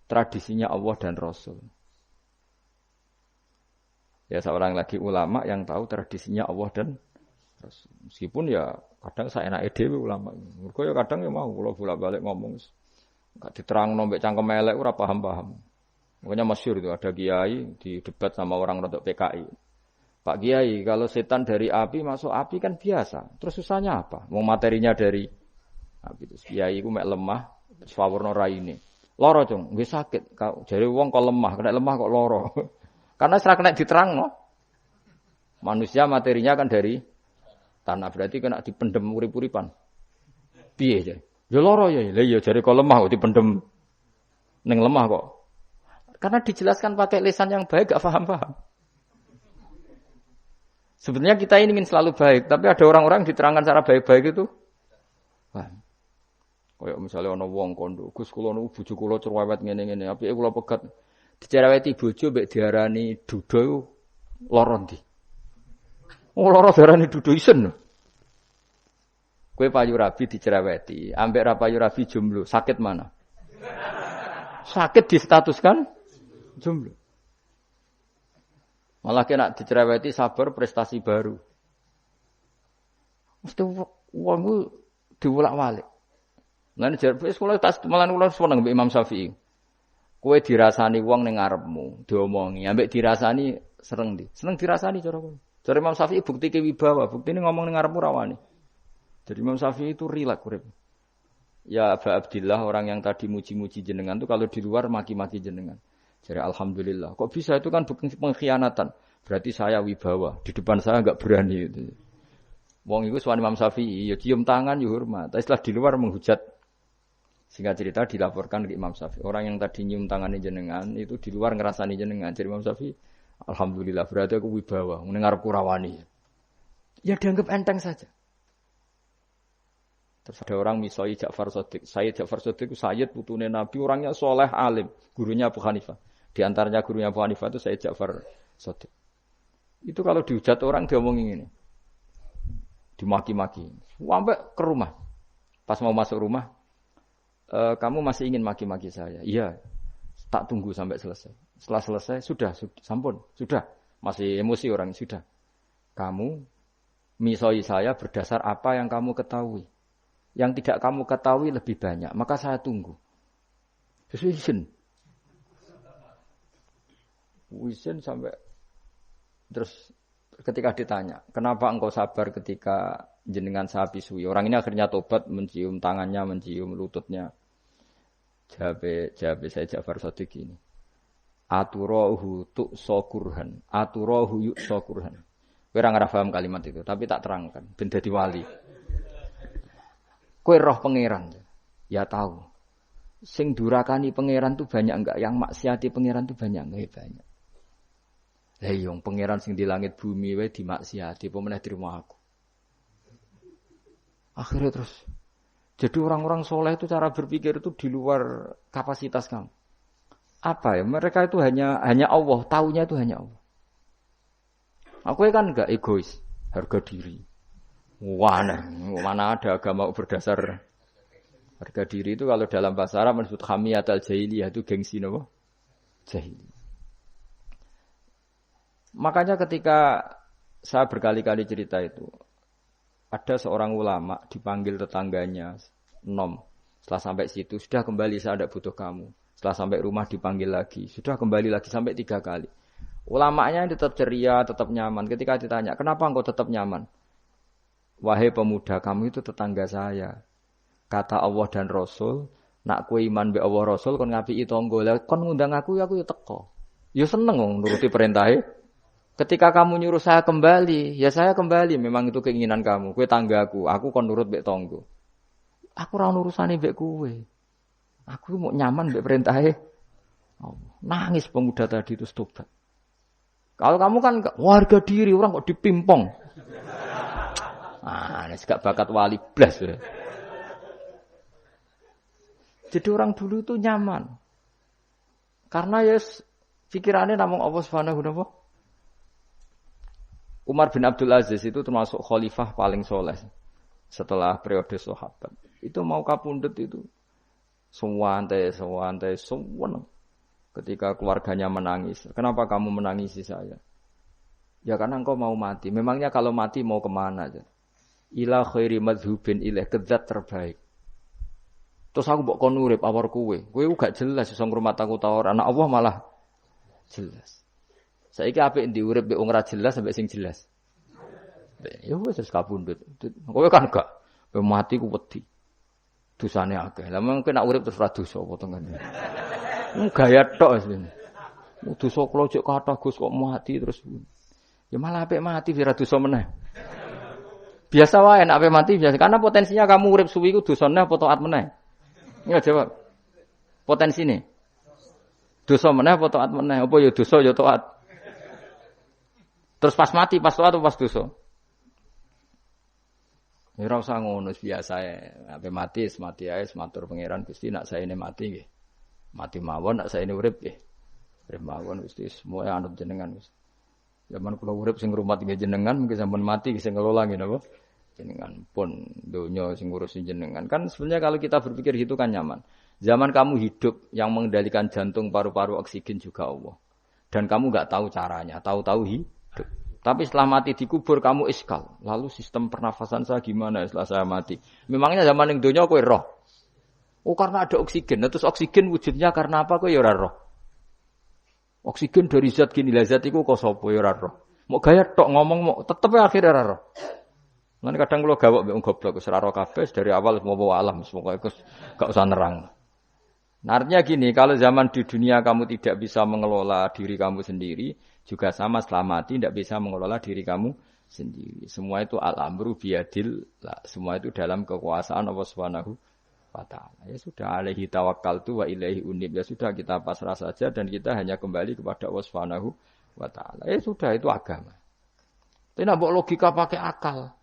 tradisinya Allah dan Rasul. Ya seorang lagi ulama yang tahu tradisinya Allah dan Rasul. Meskipun ya kadang saya enak dhewe ulama. Mergo ya kadang ya mau kula bolak-balik ngomong. Enggak diterangno mbek cangkem elek ora paham-paham. Makanya masyhur itu ada kiai di debat sama orang rodok PKI. Pak Kiai, kalau setan dari api masuk api kan biasa. Terus susahnya apa? Mau materinya dari api itu. Kiai ku mek lemah, swawarna raine. Loro, Cung, wis sakit. Jare wong kok lemah, kena lemah kok loro. Karena serak kena diterangno. Manusia materinya kan dari tanah, berarti kena dipendem urip-uripan. Piye jare? Ya loro ya. Lah ya jare kok lemah kok dipendem ning lemah kok. Karena dijelaskan pakai lisan yang baik, gak paham-paham. Sebenarnya kita ini ingin selalu baik, tapi ada orang-orang diterangkan cara baik-baik itu. Paham. Kayak misalnya ana wong kondo, Gus kula niku bojo kula cerewet ngene-ngene, apike kula pegat dicereweti bojo mbek diarani duda iku lara ndi? Oh lara diarani duda isen. Kowe payu rabi dicereweti, ambek ra payu rabi jomblo, sakit mana? Sakit distatuskan jomblo. Malah kena dicereweti sabar prestasi baru. Mesti wong ku diwolak-walik. Lan jarpe sekolah tas malan kula seneng mbek Imam Syafi'i. Kowe dirasani wong ning ngarepmu, diomongi, ambek dirasani seneng ndi? Seneng dirasani cara kowe. Cara Imam Syafi'i bukti kewibawa, buktine ngomong ning ngarepmu ra wani. Jadi Imam Syafi'i itu rileks urip. Ya Aba Abdillah orang yang tadi muji-muji jenengan itu kalau di luar maki-maki jenengan. Jadi alhamdulillah. Kok bisa itu kan bukan pengkhianatan. Berarti saya wibawa. Di depan saya enggak berani itu. Wong iku suwan Imam Syafi'i ya cium tangan ya hormat. Tapi setelah di luar menghujat. Singkat cerita dilaporkan ke Imam Syafi'i. Orang yang tadi nyium tangannya jenengan itu di luar ngerasani jenengan. Jadi Imam Syafi'i alhamdulillah berarti aku wibawa. Ngarepku rawani. Ya dianggap enteng saja. Terus ada orang misoi Ja'far Shadiq. Sayyid Ja'far Shadiq itu Sayyid putune Nabi, orangnya soleh alim. Gurunya Abu Hanifah. Di antaranya gurunya Abu Hanifah itu Sayyid Ja'far Shadiq. Itu kalau dihujat orang diomongin ini. Dimaki-maki. Sampai ke rumah. Pas mau masuk rumah. Kamu masih ingin maki-maki saya? Iya. Tak tunggu sampai selesai. Setelah selesai, sudah. Sampun. Sudah. Masih emosi orang. Sudah. Kamu misoi saya berdasar apa yang kamu ketahui. Yang tidak kamu ketahui lebih banyak. Maka saya tunggu. Izin sampai. Terus ketika ditanya. Kenapa engkau sabar ketika jenengan saya pisui? Orang ini akhirnya tobat. Mencium tangannya, mencium lututnya. Jawab saya Ja'far Shadiq ini. Aturahu tu'so kurhan. Aturahu yu'so kurhan. Kowe ora paham kalimat itu. Tapi tak terangkan. Ben dadi wali. Kowe roh pangeran. Ya tahu. Sing durakani pangeran tuh banyak enggak? Yang maksiati pangeran tuh banyak enggak? Ya banyak. Lah iya pangeran sing di langit bumi wae dimaksiati, apa meneh terima aku. Akhirnya terus. Jadi orang-orang soleh itu cara berpikir itu di luar kapasitas kamu. Apa ya? Mereka itu hanya Allah, taunya itu hanya Allah. Aku kan enggak egois, harga diri. Mana ada agama berdasar harga diri itu kalau dalam bahasa Arab disebut hamiyatul jahiliyah itu gengsi napa? Jahiliyah. Makanya ketika saya berkali-kali cerita itu ada seorang ulama dipanggil tetangganya, nom. Setelah sampai situ, sudah kembali saya tidak butuh kamu. Setelah sampai rumah dipanggil lagi, sudah kembali lagi sampai 3 kali. Ulamanya tetap ceria, tetap nyaman. Ketika ditanya, kenapa engkau tetap nyaman? Wahai pemuda, kamu itu tetangga saya. Kata Allah dan Rasul, nak kue iman be Allah Rasul, kon ngapiki tangga. Lah kon ngundang aku ya teko. Ya seneng wong nuruti perintahnya. Ketika kamu nyuruh saya kembali, ya saya kembali. Memang itu keinginan kamu. Kue tanggaku, aku kon nurut be tangga. Aku ora urusane mbek kowe. Aku mau nyaman mbek perintahe. Nangis pemuda tadi itu tobat. Kalau kamu kan warga diri, orang kok dipimpong. Ini gak bakat wali blas. Jadi orang dulu itu nyaman. Karena ya pikirannya namung Allah Subhanahu wa ta'ala. Umar bin Abdul Aziz itu termasuk khalifah paling soleh setelah periode sahabat. Itu mau kapundhut itu sewantai. Ketika keluarganya menangis, kenapa kamu menangisi saya? Ya karena engkau mau mati. Memangnya kalau mati mau kemana aja? Ila khairi madhubin ilaih, ke zat terbaik. Terus aku mbok kon urip awar kowe. Kowe gak jelas iso ngrumat aku ta ora. Anak Allah malah jelas. Saiki apik ndi urip mbek wong ora jelas sampai sing jelas. Ya wis kapundhut. Kowe kan gak mati ku wedi. Dosane akeh. Lah mengko nek urip terus ora dosa apa to ngene. Gaya tok asline. Dosa kula cek kathah Gus kok mati terus. Ya malah apik mati ora dosa meneh. Biasa wae nek apik mati biasa karena potensinya kamu urip suwi ku dosane apa taat meneh. Ya jawab. Potensine. Dosa meneh apa taat meneh? Apa ya dosa ya taat. Terus pas mati pas taat atau pas dosa? Ya ora usah ngono biasa ya. Apik mati ae matur pangeran Gusti nak saene mati nggih. Mati mawon nak saene urip nggih. Urip mawon Gusti semua anut jenengan Gusti. Zaman kula urip sing ngrumat nggih jenengan, mungkin sampean mati sing ngelola nggih napa? Jenengan pun donya sing ngurusin jenengan. Kan sebenarnya kalau kita berpikir gitu kan nyaman. Zaman kamu hidup yang mengendalikan jantung, paru-paru, oksigen juga Allah. Dan kamu enggak tahu caranya, tahu-tahu hidup. Tapi setelah mati dikubur kamu iskal. Lalu sistem pernafasan saya gimana setelah saya mati? Memangnya zaman yang donya kowe roh. Oh karena ada oksigen. Nah, terus oksigen wujudnya karena apa kowe ya ora roh. Oksigen dari zat gini lah zat iku kok sapa ya ora roh. Mau gaya tok ngomong mau tetep akhir ora roh. Lan kadang kula gawok mbek wong goblok wis ora roh kabeh dari awal mau alam pokoke gak usah nerang. Nah, artinya gini, kalau zaman di dunia kamu tidak bisa mengelola diri kamu sendiri, juga sama setelah mati tidak bisa mengelola diri kamu sendiri. Semua itu al-amru biyadil, semua itu dalam kekuasaan Allah Subhanahu wa ta'ala. Ya sudah, alaihi tawakkaltu wa ilaihi unib. Ya sudah, kita pasrah saja dan kita hanya kembali kepada Allah Subhanahu wa ta'ala. Ya sudah, itu agama. Tapi nak bawa logika pakai akal.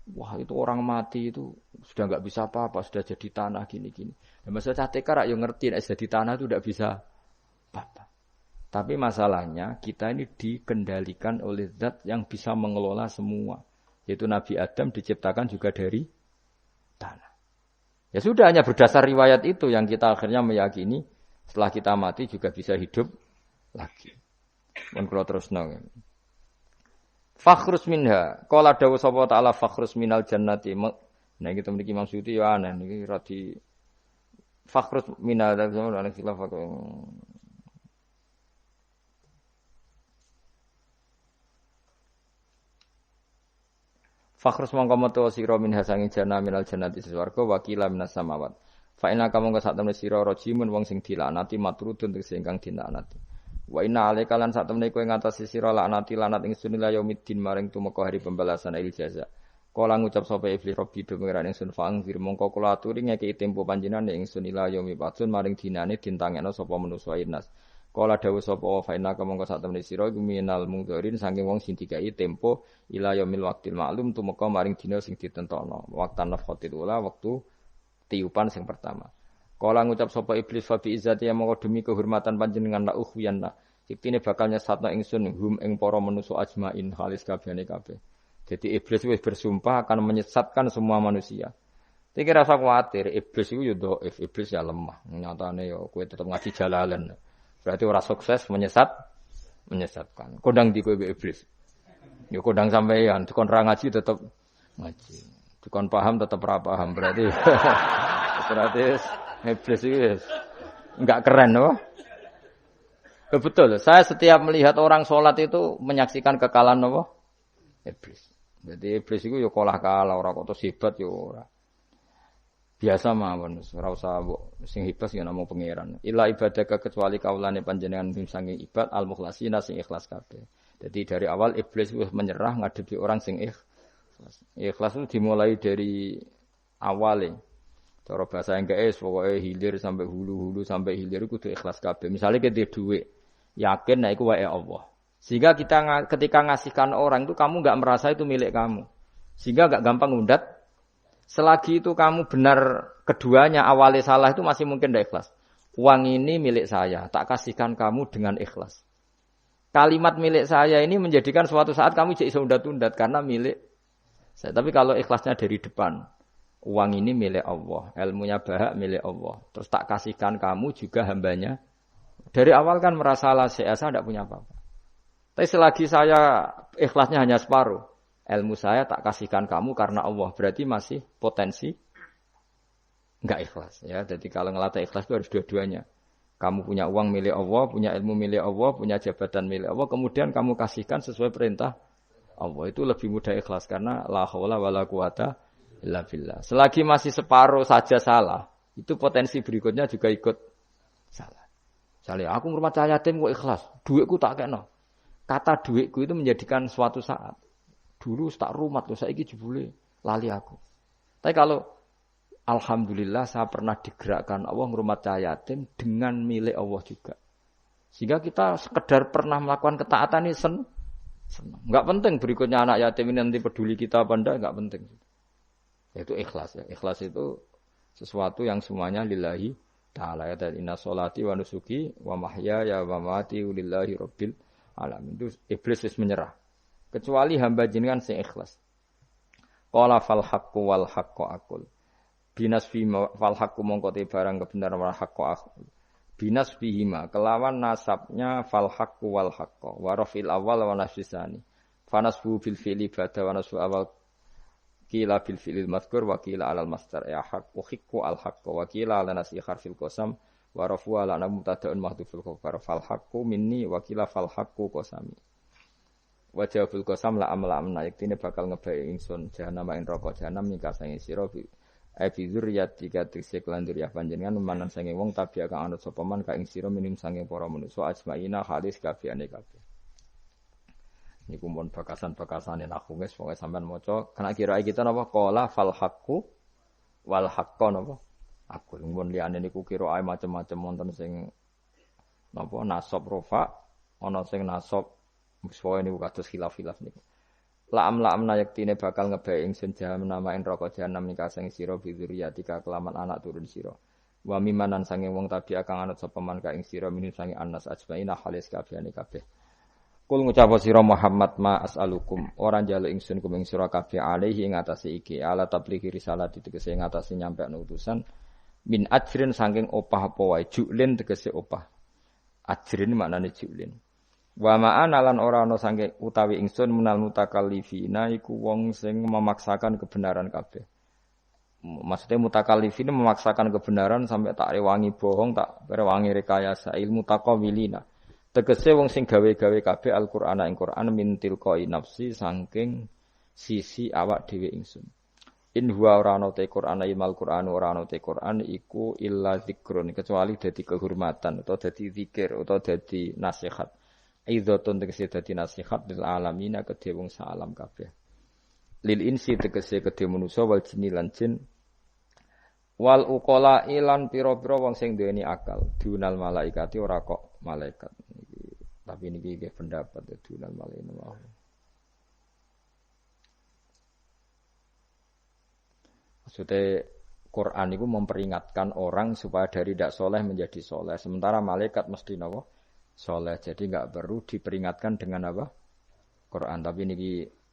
Wah, itu orang mati itu sudah enggak bisa apa-apa, sudah jadi tanah gini-gini. Ya masalah catekar yang ngerti nek jadi tanah itu tidak bisa apa-apa. Tapi masalahnya kita ini dikendalikan oleh zat yang bisa mengelola semua. Yaitu Nabi Adam diciptakan juga dari tanah. Ya sudah, hanya berdasar riwayat itu yang kita akhirnya meyakini setelah kita mati juga bisa hidup lagi. Mun kula terusno. Fakhrus minha. Qala dawu sapa ta'ala fakhrus minal jannati. Nah iki mriki Imam Suyuti ya aneh niki radi fakhrus minal ana khilaf kok. Fakhrus mongko metu sira minha sanging jannah minal jannati swarga wa qila minas samawat. Fa inna ka mongko sak temne sira rajimun wong sing dilanati matrudun sing kang dinaknati. Wa inna alaika lan sak temene kowe ngatasi sira laknati lanat ing sunila yaumiddin maring tumeka hari pembalasan il jaza. Kala ngucap sapa iblis rabbi do pengiran ingsun fa'angfir mongko kula aturi ngeki tempo panjenengan ing sunila yaumi batun maring dinane dintangekno sapa manusa inas. Kala dawuh sapa wa inna ka mongko sak temene sira minal mungdharin saking wong sing dikai tempo ila yaumil waqtil ma'lum tumeka maring dina sing ditentokno. Waqtan nafkhatil ula wektu tiupan sing pertama. Kala ngucap sapa iblis fa bi izzati mongko demi kehormatan panjenengan la ukhwiyanna. Siktine bakal nyesatno ingsun hum ing para manusa ajmain halis kabehane kabeh. Jadi iblis wis bersumpah akan menyesatkan semua manusia. Iki rasa kuwatir, iblis iku yo dhaif, iblis ya lemah. Nyatane yo kowe tetep ngaji jalalan. Berarti ora sukses menyesatkan. Kondang di kowe iblis. Yo kondang sampeyan kon ra ngaji tetep ngaji. Dikon paham tetap ora paham berarti. Berarti iblis itu enggak keren loh. Betul. Saya setiap melihat orang sholat itu menyaksikan kekalahan apa? Iblis. Jadi iblis itu yo kalah ora kok terus hebat yo ora. Biasa mawon, ora usah sing hebat ya namung pangeran. Illa ibadaka kecuali kaulane panjenengan saking ibad al-mukhlasina sing ikhlas kabeh. Jadi dari awal iblis wis menyerah ngadepi orang sing ikhlas. Ikhlas itu dimulai dari awalnya. Cara bahasa Inggris pokoknya hilir sampai hulu sampai hilir itu kudu ikhlas kabeh. Misalnya kita duit, yakin nek iku wae Allah. Sehingga kita ketika ngasihkan orang itu kamu enggak merasa itu milik kamu. Sehingga enggak gampang undat. Selagi itu kamu benar keduanya awalnya salah itu masih mungkin tidak ikhlas. Uang ini milik saya, tak kasihkan kamu dengan ikhlas. Kalimat milik saya ini menjadikan suatu saat kamu jadi undat-undat karena milik saya. Tapi kalau ikhlasnya dari depan, uang ini milik Allah, ilmunya bahak milik Allah. Terus tak kasihkan kamu juga hambanya. Dari awal kan merasa saya tidak punya apa-apa. Tapi selagi saya ikhlasnya hanya separuh. Ilmu saya tak kasihkan kamu karena Allah. Berarti masih potensi enggak ikhlas. Ya, jadi kalau ngelatih ikhlas itu harus dua-duanya. Kamu punya uang milik Allah, punya ilmu milik Allah, punya jabatan milik Allah. Kemudian kamu kasihkan sesuai perintah Allah. Itu lebih mudah ikhlas. Karena la haula wa la quwata illa billah. Selagi masih separuh saja salah, itu potensi berikutnya juga ikut salah. Misalnya, aku ngurmat yatim kok ikhlas. Duitku tak kena. Kata duitku itu menjadikan suatu saat. Dulu tak rumat loh, saiki jebule lali aku. Tapi kalau alhamdulillah saya pernah digerakkan Allah ngurmat yatim dengan milik Allah juga. Sehingga kita sekedar pernah melakukan ketaatan ini senang. Enggak penting berikutnya anak yatim ini nanti peduli kita apa enggak penting. Itu ikhlas ya. Ikhlas itu sesuatu yang semuanya lillahi ta'ala ya. Dan inna sholati wa nusuki wa mahyaya wa mamati lillahi rabbil alamin. Itu iblis wis menyerah. Kecuali hamba jenengan sing ikhlas. Qala fal haqqu wal haqqu aqul. Binas fi fal haqqu mongko te barang kebenaran wal haqqu aqul. Binas fihima kelawan nasabnya fal haqqu wal haqqu wa rafil awal wa nasbisani. Fanasbu bil fi'li ba'da wa nasbu awal qila bil fi'lil mazkur wa qila alal masdar ya haqqu hiqqu al haqqu wa qila ala nasi harfil qasam wa rafu ala mubtada'un mahdhuful khabar fal haqqu minni wa qila fal haqqu qasami. Wajahul qasam la amna yektine bakal ngebae ingsun jahanam ing neraka jahanam nika sange sira bi zurriyat tiga tisik lan duriyah panjenengan manan sange wong tabi kang anut sapa man ka ing sira minim sange para manusa ajmaina halis kabehane kabeh. Niku mon bakasan-bakasane aku wis pokoke sampean maca kena kira kita napa qala fal haqqu wal haqqo napa aku mun liyane niku kira ae macam-macam wonten sing napa nasab rofa ana sing nasab Soale niku kados khilaf-khilaf niku. La'am yaktine bakal ngebae ingsun jahanam namain neraka jahanam nika sing sira bidzuriyatika kelaman anak turun sira. Wa mimanan sange wong tabi kang anut sapa man ka ing sira min sange anas ajmaina halis kabehane kabeh. Kul ngucap sira Muhammad ma as'alukum ora njaluk ingsun kuming sira kabeh alaihi ing atase iki ala tablighi risalah tegese ing atase nyampe utusan min ajrin saking opah apa wae julin tegese opah. Ajrin maknane julin. Wa ma'ana lan ora ana sange utawi ingsun menal mutakallifina iku wong sing memaksakan kebenaran kabeh. Maksudnya mutakallifina memaksakan kebenaran sampai tak rewangi bohong, tak rewangi rekayasa ilmu taqawilina. Tegese wong sing gawe-gawe kabeh Al-Qur'an ing Qur'an min tilqai nafsi saking sisi awak dhewe ingsun. In huwa ora ana te Qur'an imal Qur'an ora ana te Qur'an iku illa dzikrun kecuali dadi kehormatan atau dadi zikir atau dadi nasihat. Aidhatun tegese dadi nasihat lil alamina kedhe wong salam kabeh. Lil insi tegese kedhe manusa wal jinni lan jin. Wal uqala ilan pira-pira wong sing duweni akal. Dunal malaikati ora kok malaikat. Tapi niki nggih pendapat dunal malaikat. Maksudnya Quran itu memperingatkan orang supaya dari tidak soleh menjadi soleh. Sementara malaikat mesti napa? Soleh, jadi enggak perlu diperingatkan dengan apa? Quran. Tapi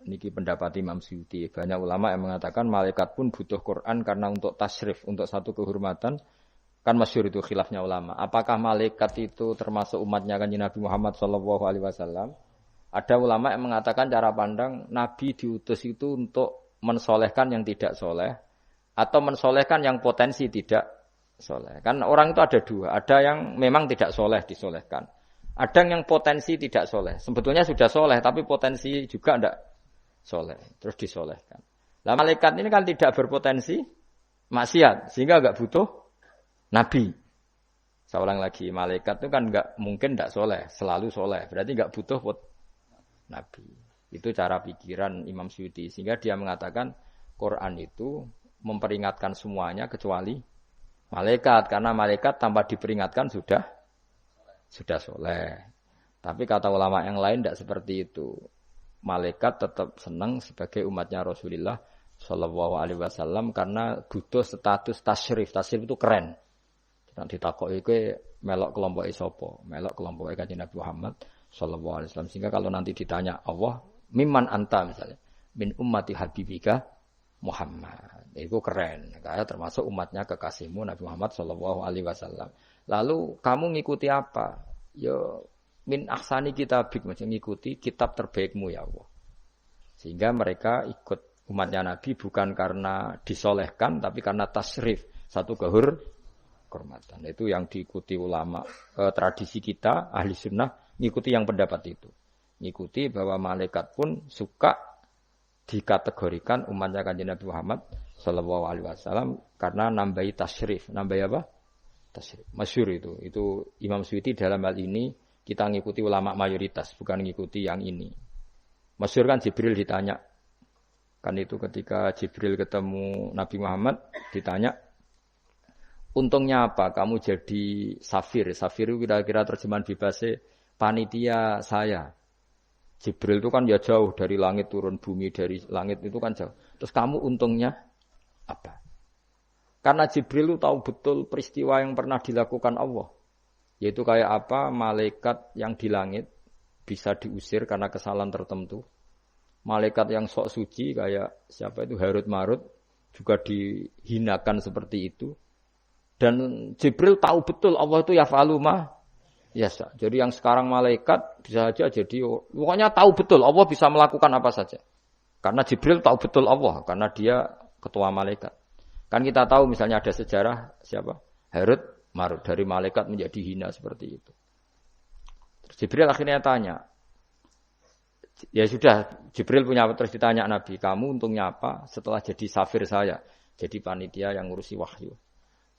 niki pendapat Imam Suyuti. Banyak ulama yang mengatakan malaikat pun butuh Quran karena untuk tasrif, untuk satu kehormatan. Kan masyhur itu khilafnya ulama. Apakah malaikat itu termasuk umatnya Kanjeng Nabi Muhammad SAW? Ada ulama yang mengatakan cara pandang Nabi diutus itu untuk mensolehkan yang tidak soleh atau mensolehkan yang potensi tidak soleh. Kan orang itu ada dua, ada yang memang tidak soleh disolehkan, ada yang potensi tidak soleh. Sebetulnya sudah soleh tapi potensi juga tidak soleh, terus disolehkan. Lah malaikat ini kan tidak berpotensi maksiat, sehingga enggak butuh nabi. Saya ulang lagi, malaikat itu kan enggak mungkin tidak soleh, selalu soleh. Berarti enggak butuh nabi. Itu cara pikiran Imam Suyuti. Sehingga dia mengatakan Quran itu memperingatkan semuanya kecuali malaikat. Karena malaikat tanpa diperingatkan sudah soleh. Tapi kata ulama yang lain tidak seperti itu. Malaikat tetap senang sebagai umatnya Rasulullah Shallallahu Alaihi Wasallam karena butuh status tasyrif. Tasyrif itu keren. Nanti ditakoki kowe melok kelompok isopo, melok kelompok Kanjeng Nabi Muhammad Shallallahu Alaihi Wasallam. Sehingga kalau nanti ditanya Allah, mimman anta misalnya, min ummati habibika Muhammad. Itu keren. Kayak termasuk umatnya kekasihmu Nabi Muhammad Shallallahu Alaihi Wasallam. Lalu kamu ngikuti apa? Yo min ahsani kitabik, macam ngikuti kitab terbaikmu ya Allah. Sehingga mereka ikut umatnya Nabi bukan karena disolehkan, tapi karena tasrif, satu kehormatan. Itu yang diikuti ulama. Tradisi kita, ahli sunnah, ngikuti yang pendapat itu. Ngikuti bahwa malaikat pun suka dikategorikan umatnya Kanjeng Nabi Muhammad Sallallahu Alaihi Wasallam karena nambahi tasrif. Nambahi apa? Tasrif. Masyhur itu. Itu Imam Suyuti dalam hal ini kita ngikuti ulama mayoritas, bukan ngikuti yang ini. Masyhur kan Jibril ditanya. Kan itu ketika Jibril ketemu Nabi Muhammad, ditanya, untungnya apa kamu jadi safir? Safir itu kira-kira terjemahan bebasnya panitia saya. Jibril itu kan ya jauh dari langit turun bumi, dari langit itu kan jauh. Terus kamu untungnya apa? Karena Jibril itu tahu betul peristiwa yang pernah dilakukan Allah. Yaitu kayak apa malaikat yang di langit bisa diusir karena kesalahan tertentu. Malaikat yang sok suci kayak siapa itu Harut Marut juga dihinakan seperti itu. Dan Jibril tahu betul Allah itu yaf'alu ma yasha. Jadi yang sekarang malaikat bisa saja jadi pokoknya tahu betul Allah bisa melakukan apa saja. Karena Jibril tahu betul Allah karena dia ketua malaikat. Kan kita tahu misalnya ada sejarah siapa? Harut Marut dari malaikat menjadi hina seperti itu. Terus Jibril akhirnya tanya, ya sudah, Jibril punya terus ditanya Nabi, kamu untungnya apa setelah jadi safir saya, jadi panitia yang ngurusi wahyu.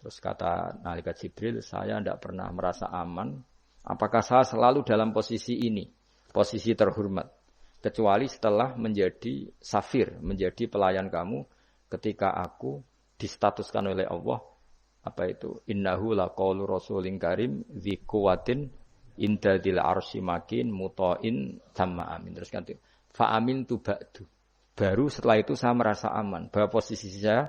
Terus kata malaikat Jibril, saya tidak pernah merasa aman. Apakah saya selalu dalam posisi ini, posisi terhormat, kecuali setelah menjadi safir, menjadi pelayan kamu, ketika aku distatuskan oleh Allah. Apa itu? Innahu laqaulu rasulin karim dzi quwwatin inda dil arsy makin muta'in tamma amin. Terus kan fa amintu ba'du. Baru setelah itu saya merasa aman, bahwa posisi saya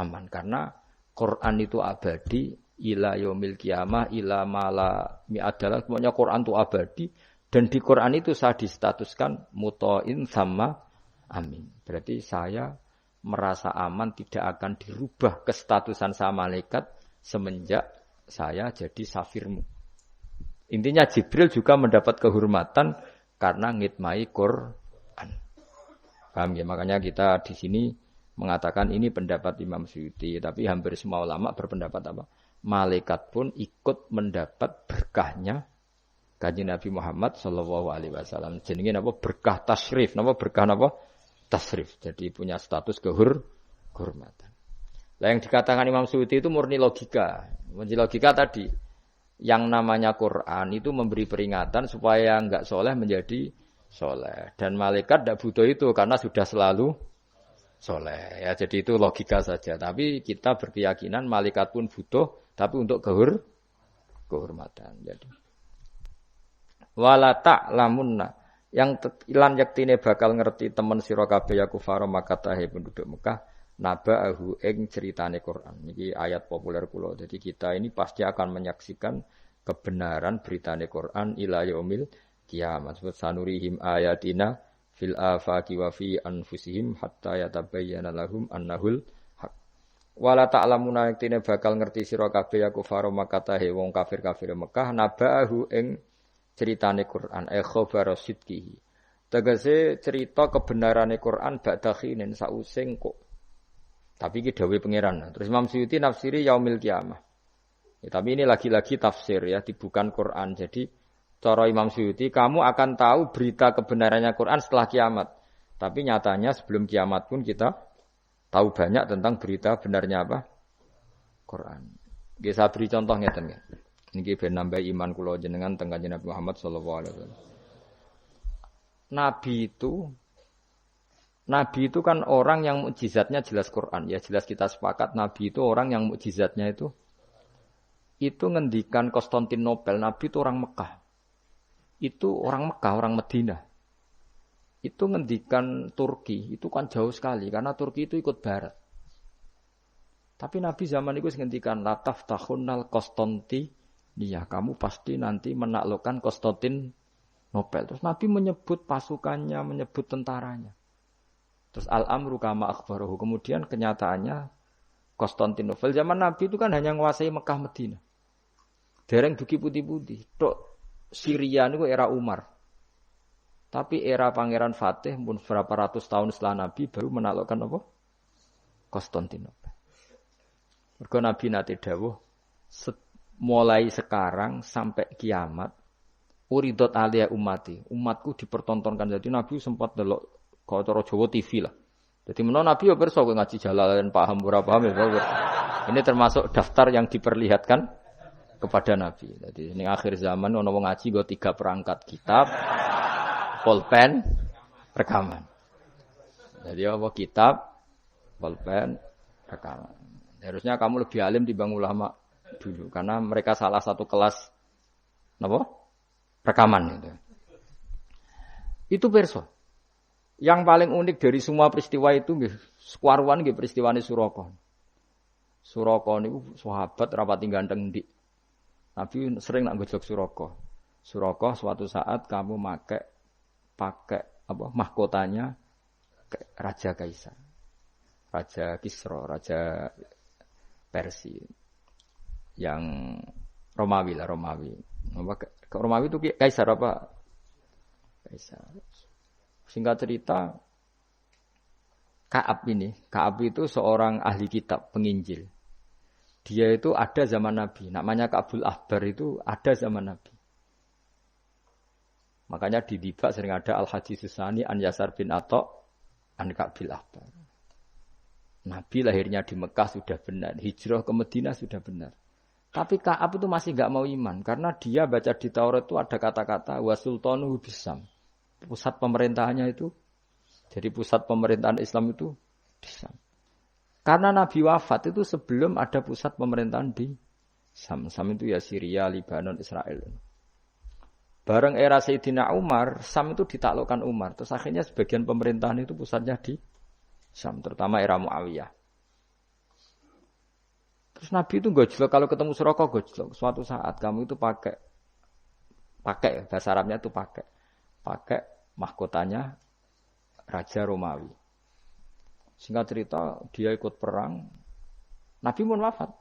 aman karena Quran itu abadi ila yaumil qiyamah ila mala mi'adalah. Pokoknya Quran itu abadi dan di Quran itu saya distatuskan muta'in tamma amin. Berarti saya merasa aman, tidak akan dirubah kestatusan saya malaikat semenjak saya jadi safirmu. Intinya Jibril juga mendapat kehormatan karena ngitmai Quran. Paham ya? Makanya kita di sini mengatakan ini pendapat Imam Suyuti, tapi hampir semua ulama berpendapat apa? Malaikat pun ikut mendapat berkahnya Kanjeng Nabi Muhammad sallallahu alaihi wasallam. Jenenge napa? Berkah tasrif. Napa berkah napa? Tasrif, jadi punya status kehormatan. Nah, yang dikatakan Imam Suyuti itu murni logika. Murni logika tadi, yang namanya Quran itu memberi peringatan supaya enggak soleh menjadi soleh. Dan malaikat tidak butuh itu karena sudah selalu soleh. Ya, jadi itu logika saja. Tapi kita berkeyakinan malaikat pun butuh, tapi untuk kehormatan. Jadi, wala ta'lamunna yang ilan yaktine bakal ngerti temen sira kabeh ya kufar Makkah penduduk Mekah naba'ahu ing ceritane Quran. Niki ayat populer kula. Jadi kita ini pasti akan menyaksikan kebenaran beritane Quran ila yaumil kiamat. Sanurihim ayatina fil afaqi wa fi anfusihim hatta yatabayyana lahum annahul haq. Wala ta'lamuna yaktine bakal ngerti sira kabeh ya kufar Makkah wong kafir-kafir Mekah naba'ahu ing ceritane Quran khabar sidqihi Tegese cerita kebenarane Quran ba'da khinin sause kok. Tapi iki dawuhe pangeran. Terus Imam Suyuti nafsiri yaumil kiamah. Ya, tapi ini lagi-lagi tafsir ya, bukan Quran. Jadi cara Imam Suyuti kamu akan tahu berita kebenarannya Quran setelah kiamat. Tapi nyatanya sebelum kiamat pun kita tahu banyak tentang berita benarnya apa? Quran. Nggih saya beri contoh ngeten nggih. Niki ben nambah iman kula jenengan teng Kanjeng Nabi Muhammad sallallahu alaihi wasallam. Nabi itu kan orang yang mukjizatnya jelas Quran. Ya jelas kita sepakat Nabi itu orang yang mukjizatnya itu ngendikan Konstantinopel. Nabi itu orang Mekah. Itu orang Mekah, orang Madinah. Itu ngendikan Turki, itu kan jauh sekali karena Turki itu ikut barat. Tapi Nabi zaman itu ngendikan lataf tahunnal Konstantinia, kamu pasti nanti menaklukkan Konstantinopel. Terus Nabi menyebut pasukannya, menyebut tentaranya. Terus al-amru kama akhbarahu. Kemudian kenyataannya Konstantinopel zaman Nabi itu kan hanya menguasai Mekah Madinah. Dereng duki putih-putih. Tok Syria itu era Umar. Tapi era Pangeran Fatih pun berapa ratus tahun setelah Nabi baru menaklukkan apa? Konstantinopel. Mergo Nabi nate dawuh mulai sekarang sampai kiamat uridot alia ummati. Umatku dipertontonkan. Jadi Nabi sempat delok kaya cara Jawa TV lah. Jadi menawa Nabi ya pirsa kowe ngaji Jalalain paham ora paham ya. Ini termasuk daftar yang diperlihatkan kepada Nabi. Jadi ini akhir zaman ono wong ngaji nggo 3 perangkat kitab, pulpen, rekaman. Jadi apa kitab, pulpen, rekaman. Harusnya kamu lebih alim dibanding ulama dulu karena mereka salah satu kelas napa? Rekaman itu. Itu perso. Yang paling unik dari semua peristiwa itu nggih, sekuaruan nggih peristiwane Suraka. Suraka niku sahabat rapati ganteng ndik. Nabi sering nak gojlok Suraka. Suraka suatu saat kamu pakai apa mahkotanya Raja Kaisar. Raja Kisra, Raja Persia. Yang Romawi lah, Romawi. Romawi itu Kaisar apa? Kaisar. Singkat cerita, Ka'ab itu seorang ahli kitab, penginjil. Dia itu ada zaman Nabi. Namanya Ka'bul Ahbar itu ada zaman Nabi. Makanya di Dibak sering ada Al-Hadis Susani An Yasar bin Atok An Ka'bil Ahbar. Nabi lahirnya di Mekah sudah benar. Hijrah ke Madinah sudah benar. Tapi Ka'ab itu masih enggak mau iman. Karena dia baca di Taurat itu ada kata-kata Wasultanu Bisam. Pusat pemerintahannya itu. Jadi pusat pemerintahan Islam itu di Syam. Karena Nabi wafat itu sebelum ada pusat pemerintahan di Syam. Syam itu ya Syria, Lebanon, Israel. Bareng era Sayyidina Umar, Syam itu ditaklukkan Umar. Terus akhirnya sebagian pemerintahan itu pusatnya di Syam, terutama era Muawiyah. Terus Nabi itu gojlok kalau ketemu Suraka gojlok. Suatu saat kamu itu pakai bahasa Arabnya itu pakai mahkotanya Raja Romawi. Singkat cerita, dia ikut perang. Nabi pun wafat.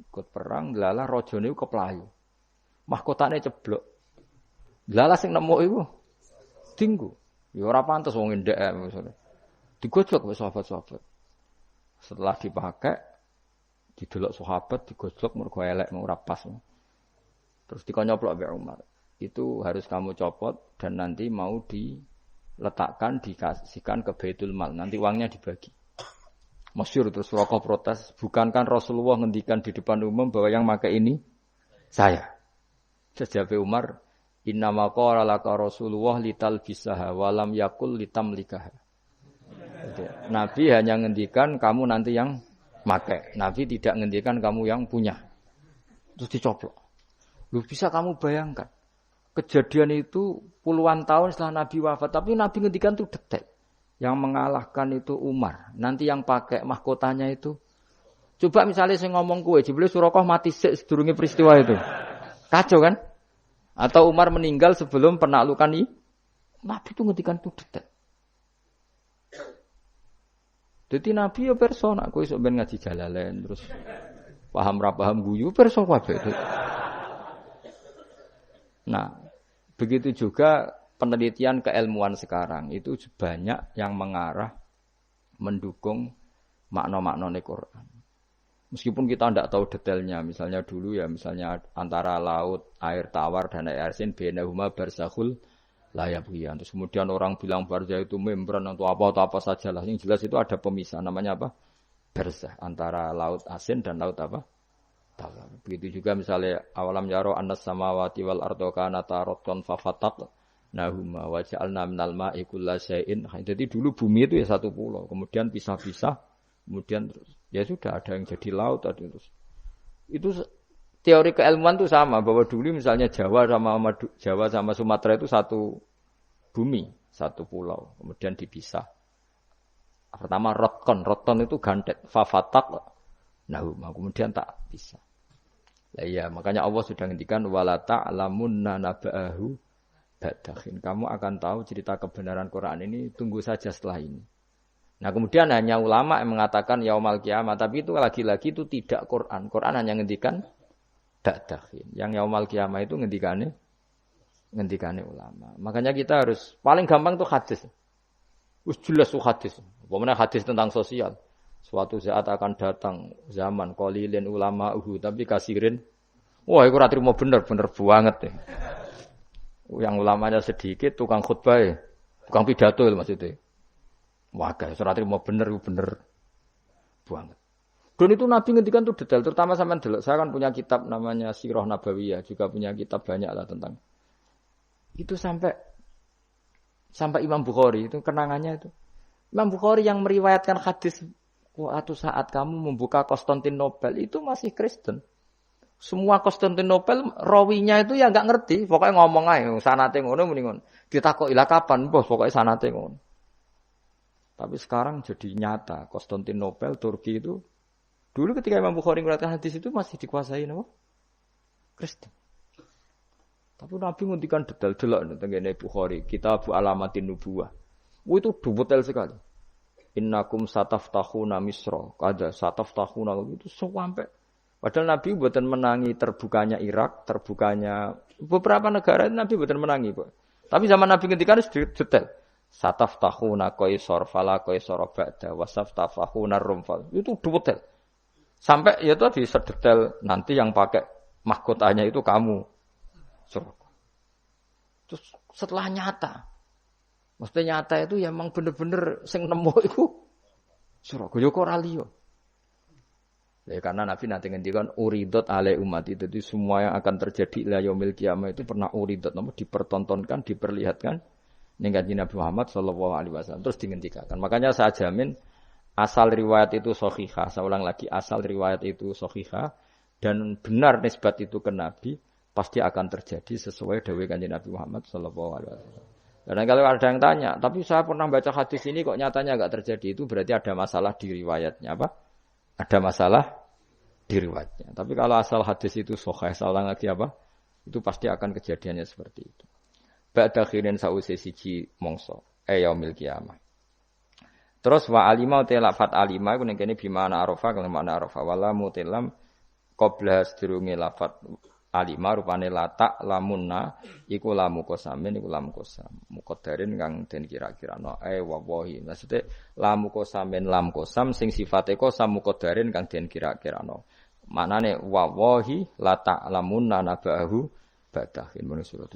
Ikut perang, lala rajane keplayu. Mahkotane ceblok. Lala sing nemu iku tinggu. Ya ora pantes wong ndek maksudnya. Digojlok wis sahabat-sahabat. Setelah dipakai, didelok sahabat digojlok mergo elek ora pas. Terus dikonyoplok mbek Umar. Itu harus kamu copot dan nanti mau diletakkan dikasihkan ke Baitul Mal. Nanti uangnya dibagi. Masyhur terus Suraka protes, bukankah Rasulullah ngendikan di depan umum bahwa yang pakai ini saya. Sejawab Umar, innama qala laka Rasulullah litalbisaha wa lam yakul litamlikaha. Nabi hanya ngendikan kamu nanti yang pakai. Nabi tidak ngendikan kamu yang punya. Terus dicoplok. Lu bisa kamu bayangkan. Kejadian itu puluhan tahun setelah Nabi wafat, tapi Nabi ngendikan itu detik. Yang mengalahkan itu Umar. Nanti yang pakai mahkotanya itu. Coba misalnya saya ngomong kue, jebule Suraka mati sedurunge peristiwa itu. Kacau kan? Atau Umar meninggal sebelum penaklukan ini. Nabi itu ngendikan itu detik. Jadi Nabi ya perso, nak kowe sok ben ngaji Jalalain terus paham ra paham guyu perso kabeh. Nah, begitu juga penelitian keilmuan sekarang itu banyak yang mengarah mendukung makna-makna Quran. Meskipun kita tidak tahu detailnya, misalnya dulu ya, misalnya antara laut, air tawar dan air asin, bainahuma barzakhul la yabghiyan. Terus kemudian orang bilang barzah itu membran atau apa saja lah. Yang jelas itu ada pemisah, namanya apa? Barzah antara laut asin dan laut apa? Tawar. Begitu juga misalnya awalam yaro annas samawati wal ardo kanata ratqan fafataq nahuma wa ja'alna minal ma'i kullasyai'in. Jadi dulu bumi itu ya satu pulau, kemudian pisah-pisah, kemudian ya sudah ada yang jadi laut tadi terus. Itu teori keilmuan itu sama bahwa dulu misalnya Jawa sama Sumatera itu satu bumi, satu pulau, kemudian dipisah. Pertama roton itu gandet, fafatak, nahuma, kemudian tak bisa. Lah iya, makanya Allah sudah ngendikan wala ta'lamunna naba'ahu ba'dahin. Kamu akan tahu cerita kebenaran Quran ini tunggu saja setelah ini. Nah, kemudian hanya ulama yang mengatakan yaumal kiamah, tapi itu lagi-lagi itu tidak Quran. Quran hanya ngendikan ba'dahin. Yang yaumal kiamah itu ngendikane ulama. Makanya kita harus paling gampang tuh hadis. Wis jelas tuh hadis. Pokoknya hadis tentang sosial. Suatu saat akan datang zaman qalilin ulama'uhu tapi kasirin. Wah, iku ora trimo bener banget deh. Yang ulamanya sedikit, tukang khutbah, tukang pidato itu maksudnya. Wah, guys, ora trimo bener banget. Dan itu Nabi ngendikan tuh detail, terutama sampean delok. Saya kan punya kitab namanya Sirah Nabawiyah, juga punya kitab banyak lah tentang itu sampai Imam Bukhari itu kenangannya itu. Imam Bukhari yang meriwayatkan hadis suatu saat kamu membuka Konstantinopel itu masih Kristen. Semua Konstantinopel rawinya itu ya enggak ngerti, pokoknya ngomong aja sanate ngono muni ngono. Ditakoki lah kapan, bos, pokoknya sanate ngono. Tapi sekarang jadi nyata Konstantinopel Turki itu dulu ketika Imam Bukhari meriwayatkan hadis itu masih dikuasai apa? Kristen. Tapi Nabi ngendikan detail delok tentang Bukhari, Kitab Alamatin Nubuwah. Itu detail sekali. Innakum sataftahuna Misra, kada sataftahuna itu sampai padahal Nabi mboten menangi terbukanya Irak, terbukanya beberapa negara Nabi mboten menangi, Pak. Tapi zaman Nabi ngendikan detail. Sataftahuna Qaisar fala Qaisar ba'da wasaftahuna Rum. Itu detail. Sampai ya tadi sedetail nanti yang pakai mahkotanya itu kamu. Terus setelah nyata. Maksudnya nyata itu ya memang bener-bener sing nemu iku Suraka yo ora liya. Ya karena Nabi nanti ngendikan uridot ale umat itu jadi semua yang akan terjadi ila yaumil qiyamah itu pernah uridot dipertontonkan, diperlihatkan ning kanjeng Nabi Muhammad sallallahu alaihi wasallam terus dihentikan. Makanya saya jamin asal riwayat itu sahihah, saya ulang lagi asal riwayat itu sahihah dan benar nisbat itu ke Nabi pasti akan terjadi sesuai dawuh kanjeng Nabi Muhammad sallallahu alaihi wasallam. Dan kalau ada yang tanya, tapi saya pernah baca hadis ini kok nyatanya enggak terjadi, itu berarti ada masalah di riwayatnya apa? Ada masalah di riwayatnya. Tapi kalau asal hadis itu sahih, salah lagi apa? Itu pasti akan kejadiannya seperti itu. Ba'da khirin sa'use siji mongso, yaumil qiyamah. Terus wa alima lafat alima iku ning kene bimana arafa kalau makna arafa wala mutilam qabla sedurunge lafat alima rupane latak lamunna iku lamu kosamin iku lamu kosam muqaddarin kang den kira-kirano wallahi maksudnya lamu kosamin lam kosam sing sifate kosam muqaddarin kang den kira-kirano maknane wallahi latak lamunna nabahu badahin menurut surat